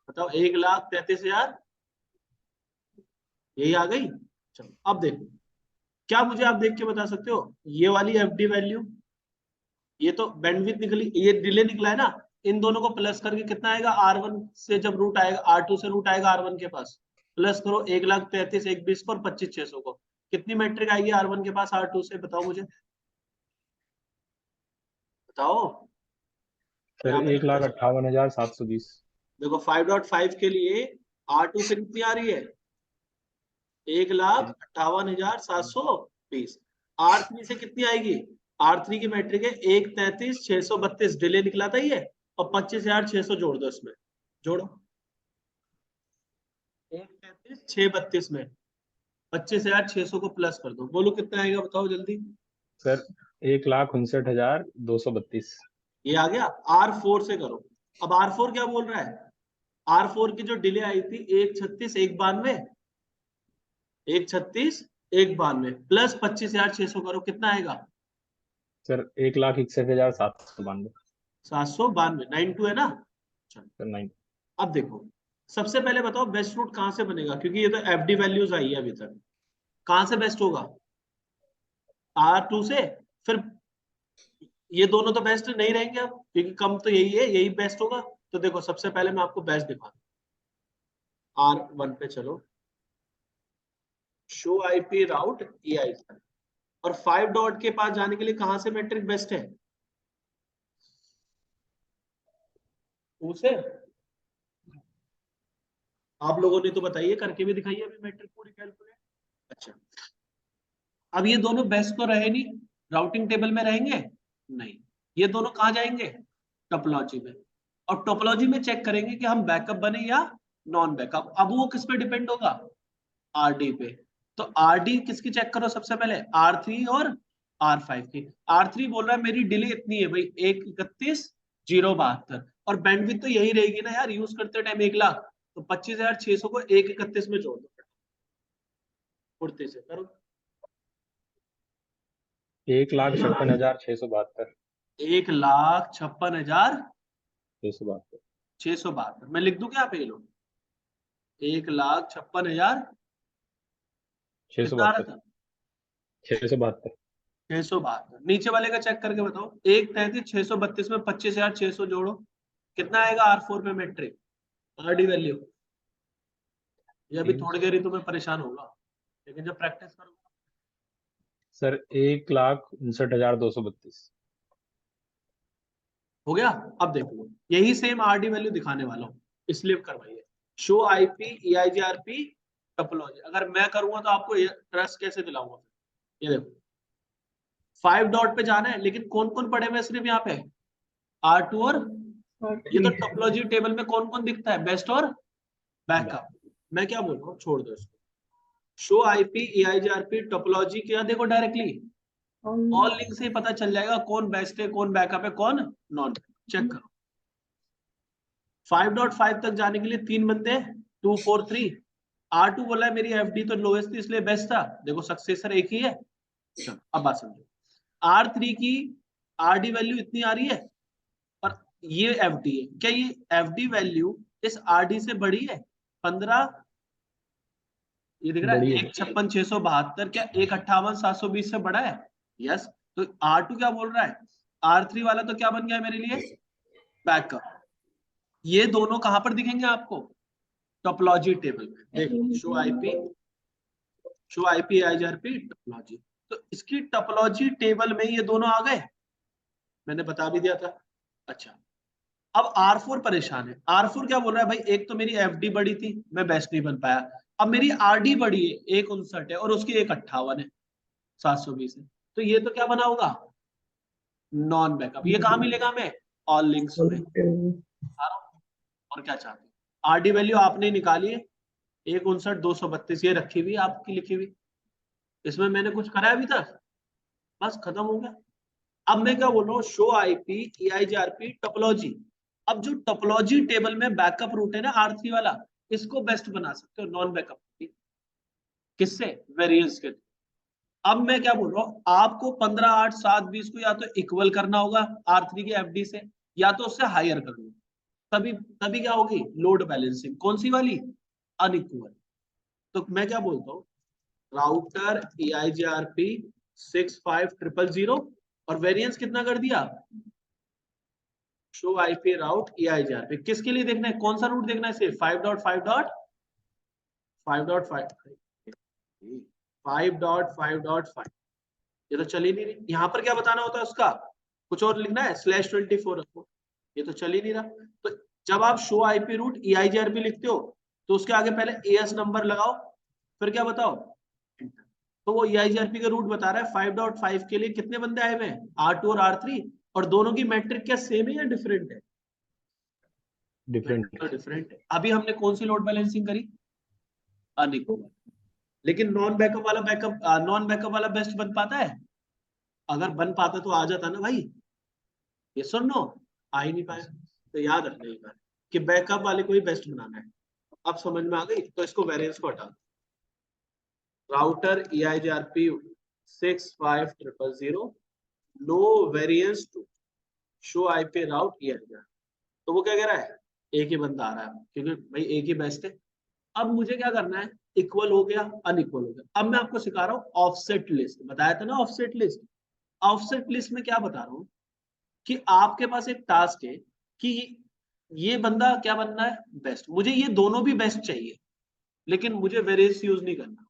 बताओ? 1,33,000, यही आ गई। चलो अब देखो, क्या मुझे आप देख के बता सकते हो ये वाली एफडी वैल्यू, ये तो बैंडविड्थ निकली, ये डिले निकला है ना, इन दोनों को प्लस करके कितना आएगा? R1 से जब रूट आएगा, R2 से रूट आएगा R1 के पास, प्लस करो 1,33,120 को और 25,600 को, कितनी मैट्रिक आएगी R1 के पास R2 से बताओ मुझे, बताओ। सर यहाँ पे तो पता चला। 1,58,720। देखो 5.5 के लिए R2 से कितनी आ रही है? 1,58,720। R3 से कितनी आएगी? R3 की मैट्रिक है 1,33,632, डिले निकला था ये, और 25,600 जोड़ दो इसमें, जोड़ो 1,33,632 में 25,600 को प्लस कर दो, बोलो कितना आएगा बताओ जल्दी। सर 1,59,232। ये आ गया। R4 से करो। अब R4 क्या बोल रहा है? R4 की जो डिले आई थी 1,36,192, 1,36,192 प्लस 25,600 करो, कितना आएगा? सर 1,61,792। 792, 92 है ना। चलो सर 9। अब देखो, सबसे पहले बताओ बेस्ट रूट कहां से बनेगा, क्योंकि ये तो एफडी वैल्यूज आई है अभी तक, कहां से बेस्ट होगा? R2 से। फिर ये दोनों तो बेस्ट नहीं रहेंगे अब, क्योंकि कम तो यही है, यही बेस्ट होगा। तो देखो सबसे पहले मैं आपको बेस्ट दिखा, R1 पे चलो, शो आईपी राउट EI, और 5 डॉट के पास जाने के लिए कहां से मैट्रिक बेस्ट है? उसे आप लोगों ने तो बताइए, करके भी दिखाइए अभी मैट्रिक पूरी कैलकुलेट। अच्छा अब ये दोनों बेस्ट तो रहे नहीं, राउटिंग टेबल में रहेंगे नहीं, ये दोनों कहाँ जाएंगे? टोपोलॉजी में। और टोपोलॉजी में चेक करेंगे कि हम बैकअप बने या नॉन बैकअप। अब वो किस पे डिपेंड होगा? आरडी पे। तो आरडी किसकी चेक करो सबसे पहले? R3 और R5 की। R3 बोल रहा है मेरी डिले इतनी है भाई, 1,31,072, और बैंडविड्थ तो यही रहेगी ना यार, यूज करते टाइम 1,00,000, तो 25,600 को 1,31 में जोड़ दो, फुर्ती से करो। 1,56,672। 1,56,672, 672। मैं लिख दूं क्या पे? लो 1,56,000, कितना आ रहा 672। था? 672। 672। नीचे वाले का चेक करके बताओ, 1,33,632 में 25,600 जोड़ो, कितना आएगा R4 पे मैट्रिक, आरडी वैल्यू? ये अभी थोड़ी देर ही तुम्हें परेशान होगा, लेकिन जब प्रैक्टिस करोगे सर 1,59,232। हो गया। अब देखो यही सेम आरडी वैल्यू दिखाने वाला हूँ, इसलिए करवाइए। Show IP EIGRP topology. अगर मैं करूंगा तो आपको ट्रस्ट कैसे दिलाऊंगा? ये देखो 5 डॉट पे जाना है, लेकिन कौन कौन पड़े हुए सिर्फ यहाँ पे R2 और ये तो टोपोलॉजी टेबल में कौन कौन दिखता है? बेस्ट और बैकअप। मैं क्या बोल रहा हूँ, छोड़ दो इसको। शो आईपी EIGRP टोपोलॉजी किया, देखो डायरेक्टली ऑल लिंक से ही पता चल जाएगा कौन बेस्ट है, कौन बैकअप है, कौन नॉन। चेक करो 5.5 तक जाने के लिए 3 बंदे 2 4 3। R2 बोला है मेरी FD तो लोएस्ट थी इसलिए बेस्ट था, देखो सक्सेसर एक ही है। चलो अब बात समझो, R3 की RD वैल्यू इतनी आ रही है और ये FD है, क्या ये FD वैल्यू इस RD से बड़ी है? 15, ये दिख रहा है बड़ी है। 156,672, क्या 158,720 से बड़ा है? यस। तो R2 क्या बोल रहा है? R3 वाला तो क्या बन गया मेरे लिए? बैकअप। ये दोनों कहां पर दिखेंगे आपको? टोपोलॉजी टेबल में। देखो शो आईपी EIGRP टोपोलॉजी, तो इसकी टोपोलॉजी टेबल में ये दोनों आ गए, मैंने बता भी दिया था। अच्छा अब R4 परेशान है। R4 क्या बोल रहा है? भाई एक तो मेरी FD बड़ी थी, मैं बेस्ट नहीं बन पाया, अब मेरी RD बड़ी है 159 है और उसकी 158 है 720 है, तो ये तो क्या बना होगा? Non backup. ये कहां मिलेगा हमें? ऑल लिंक्स में। और क्या चाहते हैं? RD वैल्यू आपने निकाली है 159,232, ये रखी हुई आपकी लिखी हुई, इसमें मैंने कुछ करा अभी तक? बस खत्म हो गया। अब मैं क्या बोल रहा हूँ, शो आईपी EIGRP टोपोलॉजी। अब जो टोपोलॉजी टेबल में बैकअप रूट है ना R3 वाला, इसको बेस्ट बना सकते हो नॉन बैकअप। किससे? वेरिएंस के। अब मैं क्या बोल रहा हूँ, आपको 15 8 7 20 को या तो इक्वल करना होगा R3 की FD से, या तो उससे हायर करना, तभी तभी क्या होगी? Load balancing. कौन सी वाली? अनइक्वल। तो मैं क्या बोलता हूँ, राउटर EIGRP 65000 और वेरिएंस कितना कर दिया? Show IP route EIGRP। किसके लिए देखना है? कौन सा रूट देखना है? सिर्फ 5.5.5.5 ये तो चल ही नहीं रही। यहाँ पर क्या बताना होता है उसका? कुछ और लिखना है, /24 रखो, ये तो चल ही नहीं रहा। तो जब आप शो आईपी रूट EIGRP लिखते हो तो उसके आगे पहले AS नंबर लगाओ, फिर क्या बताओ? तो वो EIGRP का रूट बता रहा है 5.5 के लिए कितने बंदे आए हुए हैं? R2 और R3, और दोनों की मैट्रिक क्या सेम है या डिफरेंट है? डिफरेंट। डिफरेंट है। अभी हमने कौन सी लोड बैलेंसिंग करी? अनइक्वल। लेकिन नॉन बैकअप वाला बेस्ट बन पाता है? अगर बन पाता तो आ जाता ना भाई, ये सुन नो, आ ही नहीं पाया। तो याद रखना एक बार कि बैकअप वाले को ही बेस्ट बनाना है। अब समझ में आ गई? तो इसको वेरिएंस को हटा दो। Router EIGRP 65000 no variance to show IP route EIGRP। तो वो क्या कह रहा है? एक ही बंदा आ रहा है क्योंकि भाई एक ही बेस्ट है। अब मुझे क्या करना है? इक्वल हो गया, अनइक्वल हो गया। अब मैं आपको सिखा रहा हूँ ऑफसेट लिस्ट। बताया था ना ऑफसेट लिस्ट। ऑफसेट लिस्ट में क्या बता रहा हूँ कि आपके पास एक टास्क है कि ये बंदा क्या बनना है? बेस्ट। मुझे ये दोनों भी बेस्ट चाहिए, लेकिन मुझे वेरिएंस यूज नहीं करना,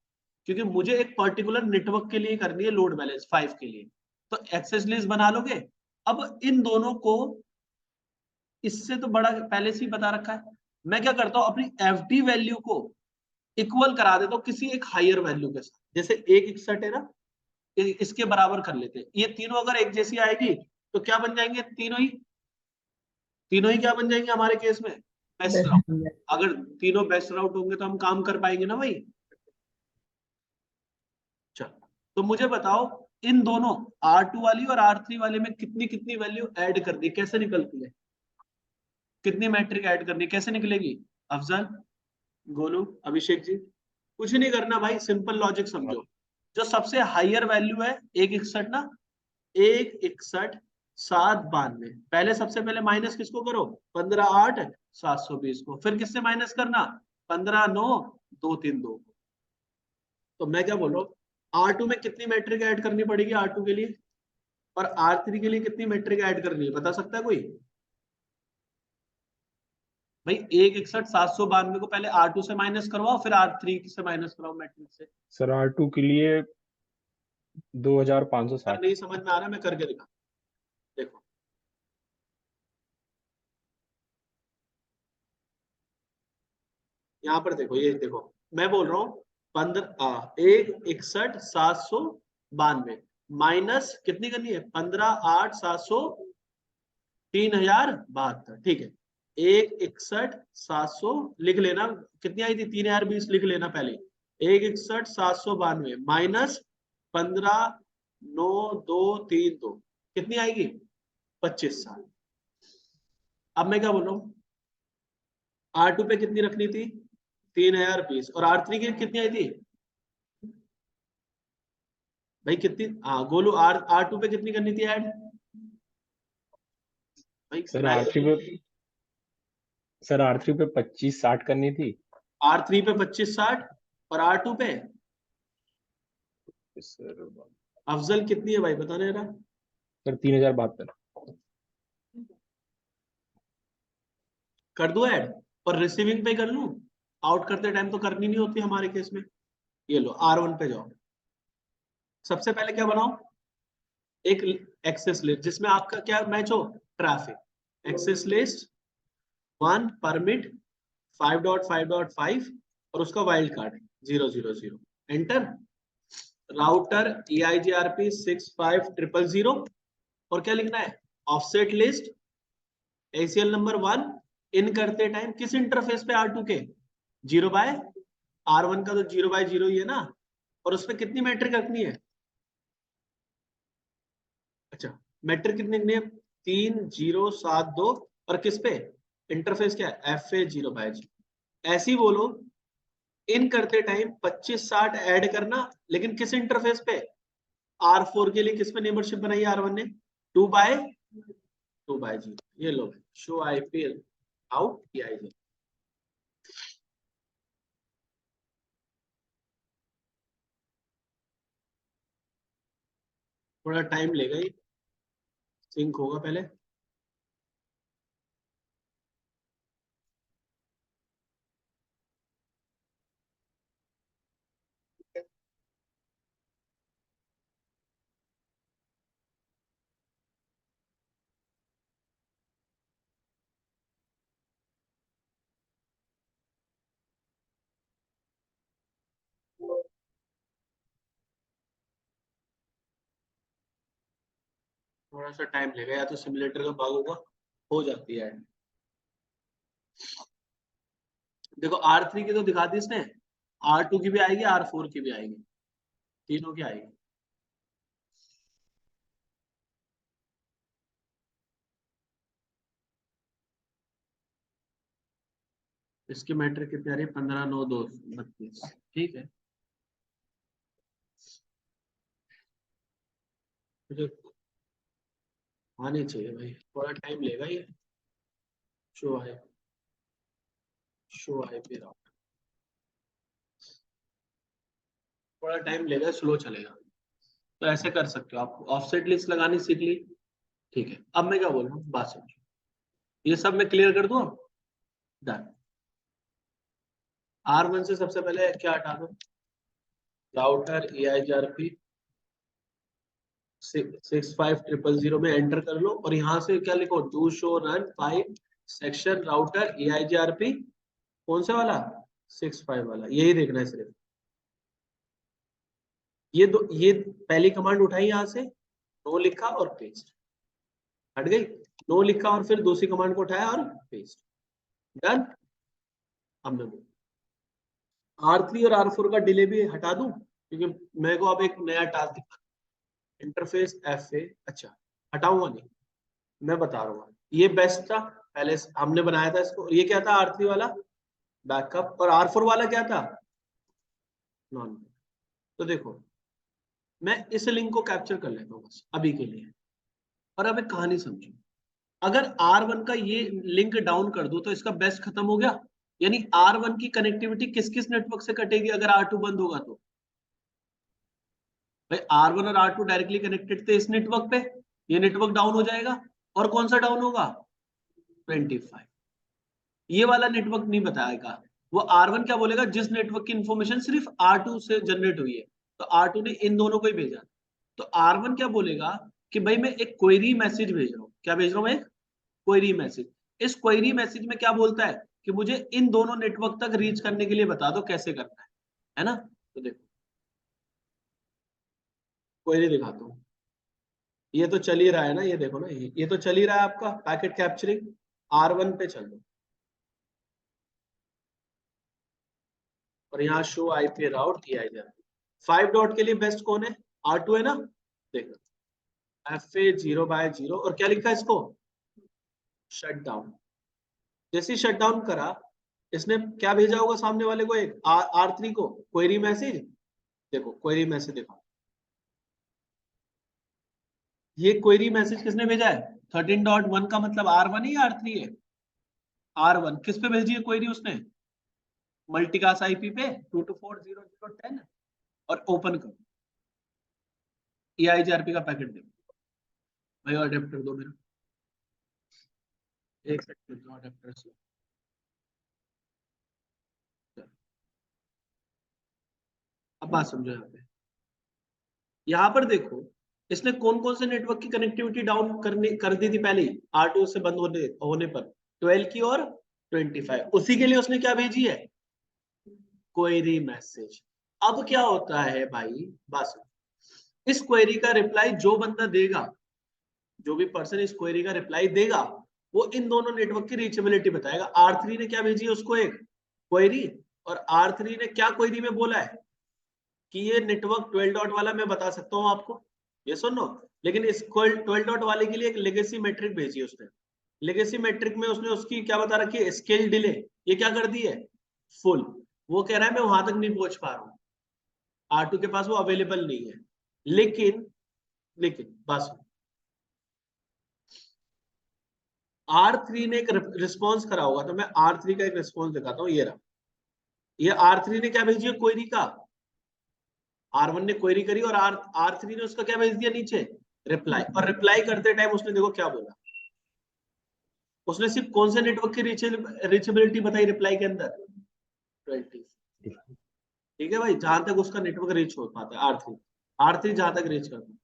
क्योंकि मुझे एक पर्टिकुलर नेटवर्क के लिए करनी है लोड बैलेंस 5 के लिए। तो एक्सेस लिस्ट बना लोगे। अब इन दोनों को इससे तो बड़ा पहले से ही बता रखा है। मैं क्या करता हूं, अपनी FD वैल्यू को इक्वल करा देता हूं किसी एक हायर वैल्यू के साथ। जैसे 161 है ना, इसके बराबर कर लेते हैं। ये तीनों अगर एक जैसी आएगी तो क्या बन जाएंगे? तीनों ही क्या बन जाएंगे हमारे केस में? Best route. अगर तीनों बेस्ट राउट होंगे तो हम काम कर पाएंगे ना भाई। चलो तो मुझे बताओ, इन दोनों R2 वाली और R3 वाले में कितनी कितनी वैल्यू ऐड कर दी, कैसे निकलती है? कितनी मैट्रिक ऐड करनी, कैसे निकलेगी? अफजल, गोलू, अभिषेक जी, कुछ नहीं करना भाई, सिंपल लॉजिक समझो। जो सबसे हायर वैल्यू है 161 ना, 161,792, पहले सबसे पहले माइनस किसको करो? 15 8 720 को, फिर किससे माइनस करना? 15 9 232 को। तो मैं क्या बोल रहा हूँ, R2 में कितनी मैट्रिक ऐड करनी पड़ेगी R2 के लिए, और R3 के लिए कितनी मैट्रिक ऐड करनी है, बता सकता है कोई? भाई 161,792 को पहले R2 से माइनस करवाओ, फिर R3 से माइनस कराओ मैट्रिक से। सर R2 के लिए 2560। नहीं समझ में आ रहा, मैं करके दिखा। देखो यहाँ पर देखो, ये देखो मैं बोल रहा हूँ 1,61,792 माइनस कितनी करनी है, 15,8,700, 3,072, ठीक है। 1,61,700 लिख लेना, कितनी आई थी, 3,020 लिख लेना पहले। 1,61,792 माइनस 15,9,232 कितनी आएगी, 25,60। अब मैं क्या बोल रहा हूँ, R2 पे कितनी रखनी थी, 3,020, और R3 की कितनी आई थी भाई, कितनी, हाँ गोलू, R2 पे कितनी करनी थी ऐड भाई, सर R3 पे 2560 करनी थी। R3 पे 25,60 और R2 पे सर अफजल कितनी है भाई, बताने जरा। 3072। कर दो ऐड, और रिसीविंग पे कर लूं, आउट करते टाइम तो करनी नहीं होती हमारे केस में। ये लो R1 पे जाओ, सबसे पहले क्या बनाओ, एक एक्सेस लिस्ट जिसमें आपका क्या मैच हो, ट्रैफिक। एक्सेस लिस्ट 1 परमिट 5.5.5 और उसका wild card 000, enter. Router EIGRP 65000 और क्या लिखना है, ऑफसेट लिस्ट ACL नंबर 1 इन करते टाइम किस इंटरफेस पे, R2 के 0/R1 का तो 0/0 ही है ना, और उसमें कितनी मैट्रिक रखनी है, अच्छा मैट्रिक कितनी रखनी है, 3072, और किस पे, इंटरफेस क्या है, FA 0/0। ऐसी बोलो, इन करते टाइम 2560 ऐड करना, लेकिन किस इंटरफेस पे, R4 के लिए किस पे नेबरशिप बनाई है R1 ने, 2/0। ये लो शो IP आउट EIG, थोड़ा टाइम लेगा, ये सिंक होगा पहले। थोड़ा सा टाइम लेगा, या तो सिमुलेटर का भाग होगा, हो जाती है। देखो R3 की तो दिखा दी इसने, R2 की भी आएगी, R4 की भी आएगी, तीनों की आएगी। इसकी मैट्रिक कितनी आ रही है, 15,9,232, ठीक है। मुझे आनी चाहिए भाई, थोड़ा टाइम लेगा ये। शो आई पे राउट, थोड़ा टाइम लेगा, स्लो चलेगा। तो ऐसे कर सकते हो आप, ऑफसेट लिस्ट लगानी सीख ली, ठीक है। अब मैं क्या बोल रहा हूँ, बात समझो, ये सब मैं क्लियर कर दूं, डन। R1 से सबसे पहले क्या हटा दो, राउटर EIGRP 65000 में एंटर कर लो, और यहाँ से क्या लिखो, do show run 5 section router EIGRP, कौन सा वाला, 65 वाला, यही देखना है सिर्फ। ये पहली कमांड उठाई यहाँ से, नो लिखा और पेस्ट, हट गई। नो लिखा और फिर दूसरी कमांड को उठाया और पेस्ट, डन। अब मैं R3 और R4 का डिले भी हटा दूं, क्योंकि मेरे को अब एक नया टास्क दिखा, इंटरफेस FA, अच्छा हटाऊंगा नहीं, मैं बता रहा हूँ, ये बेस्ट था, पहले हमने बनाया था इसको। ये क्या था, R3 वाला बैकअप, और R4 वाला क्या था, नॉन। तो देखो मैं इस लिंक को कैप्चर कर लेता हूँ बस अभी के लिए, और अब एक कहानी समझो। अगर R1 का ये लिंक डाउन कर दो तो इसका बेस्ट खत्म हो गया, यानी R1 की कनेक्टिविटी किस किस नेटवर्क से कटेगी अगर R2 बंद होगा तो, भाई R1 और R2 डायरेक्टली कनेक्टेड थे इस नेटवर्क पे, ये नेटवर्क डाउन हो जाएगा, और कौन सा डाउन होगा, 25। ये वाला नेटवर्क नहीं बताएगा, वो R1 क्या बोलेगा, जिस नेटवर्क की इंफॉर्मेशन सिर्फ R2 से जनरेट हुई है, तो R2 ने इन दोनों को ही भेजा, तो R1 क्या बोलेगा कि भाई मैं एक क्वेरी मैसेज भेज रहा हूँ। क्या भेज रहा हूँ? एक क्वेरी मैसेज। इस क्वेरी मैसेज में क्या बोलता है कि मुझे इन दोनों नेटवर्क तक रीच करने के लिए बता दो कैसे करना है ना? तो देखो क्वेरी दिखाता हूँ। ये तो चल ही रहा है ना, ये देखो ना, ये तो चल ही रहा है आपका पैकेट कैप्चरिंग। R1 पे चल दो और यहाँ शो आईपी राउट किया जाए। 5 डॉट के लिए बेस्ट कौन है? R2 है ना? देखो FA0/0 और क्या लिखा है इसको? Shut down. जैसे ही शट डाउन करा, इसने क्या भेजा होगा सामने वाले को? एक R3 को क्वेरी मैसेज। देखो क्वेरी मैसेज देखो, ये क्वेरी मैसेज किसने भेजा है? 13.1 का मतलब R1 है या R3 है? R1 किस पे भेजी है क्वेरी उसने? मल्टीकास्ट आईपी पे 2240010 और ओपन करो। EIGRP का पैकेट देखो भाई, अडेप्टर दो मेरा, एक सेकंड दो, अडेप्टर से। अब बात समझो यहाँ पर देखो इसने कौन कौन से नेटवर्क की कनेक्टिविटी डाउन कर दी थी पहले ही, R2 से बंद होने पर 12 की और 25। उसी के लिए उसने क्या भेजी है? Query message. अब क्या होता है भाई, बस इस क्वेरी का रिप्लाई जो बंदा देगा, जो भी पर्सन इस क्वेरी का रिप्लाई देगा, वो इन दोनों नेटवर्क की रीचेबिलिटी बताएगा। R3 ने क्या भेजी है उसको? एक क्वेरी। और R3 ने क्या क्वेरी में बोला है कि ये नेटवर्क 12 डॉट वाला मैं बता सकता हूं आपको, ये सुनो। लेकिन इस 12 डॉट वाले के लिए एक लेगेसी मैट्रिक भेजी उसने। लेगेसी मैट्रिक में उसने उसकी क्या बता रखी है? Scale delay. ये क्या कर दी है? फुल। वो कह रहा है मैं वहां तक नहीं पहुंच पा रहा हूँ, R2 के पास वो अवेलेबल नहीं है। लेकिन लेकिन बस R3 ने एक रिस्पॉन्स करा होगा, तो मैं R3 का एक रिस्पॉन्स दिखाता हूँ। ये रहा, ये R3 ने क्या भेजी है क्वेरी का? R1 ने क्वेरी करी और R3 ने उसका क्या भेज दिया नीचे? रिप्लाई। और रिप्लाई करते टाइम उसने देखो क्या बोला, उसने सिर्फ कौन से नेटवर्क की रीचेबिलिटी बताई रिप्लाई के अंदर? 20। ठीक है भाई, जहां तक उसका नेटवर्क रीच हो पाता है R3 जहां तक रीच करता है।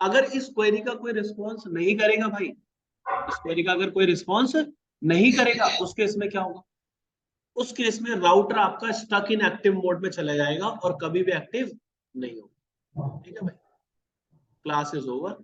अगर इस क्वेरी का कोई रिस्पॉन्स नहीं करेगा भाई, इस क्वेरी का अगर कोई रिस्पॉन्स नहीं करेगा, उस केस में क्या होगा? उस केस में राउटर आपका स्टक इन एक्टिव मोड में चला जाएगा और कभी भी एक्टिव नहीं होगा। ठीक है भाई, क्लास इज ओवर।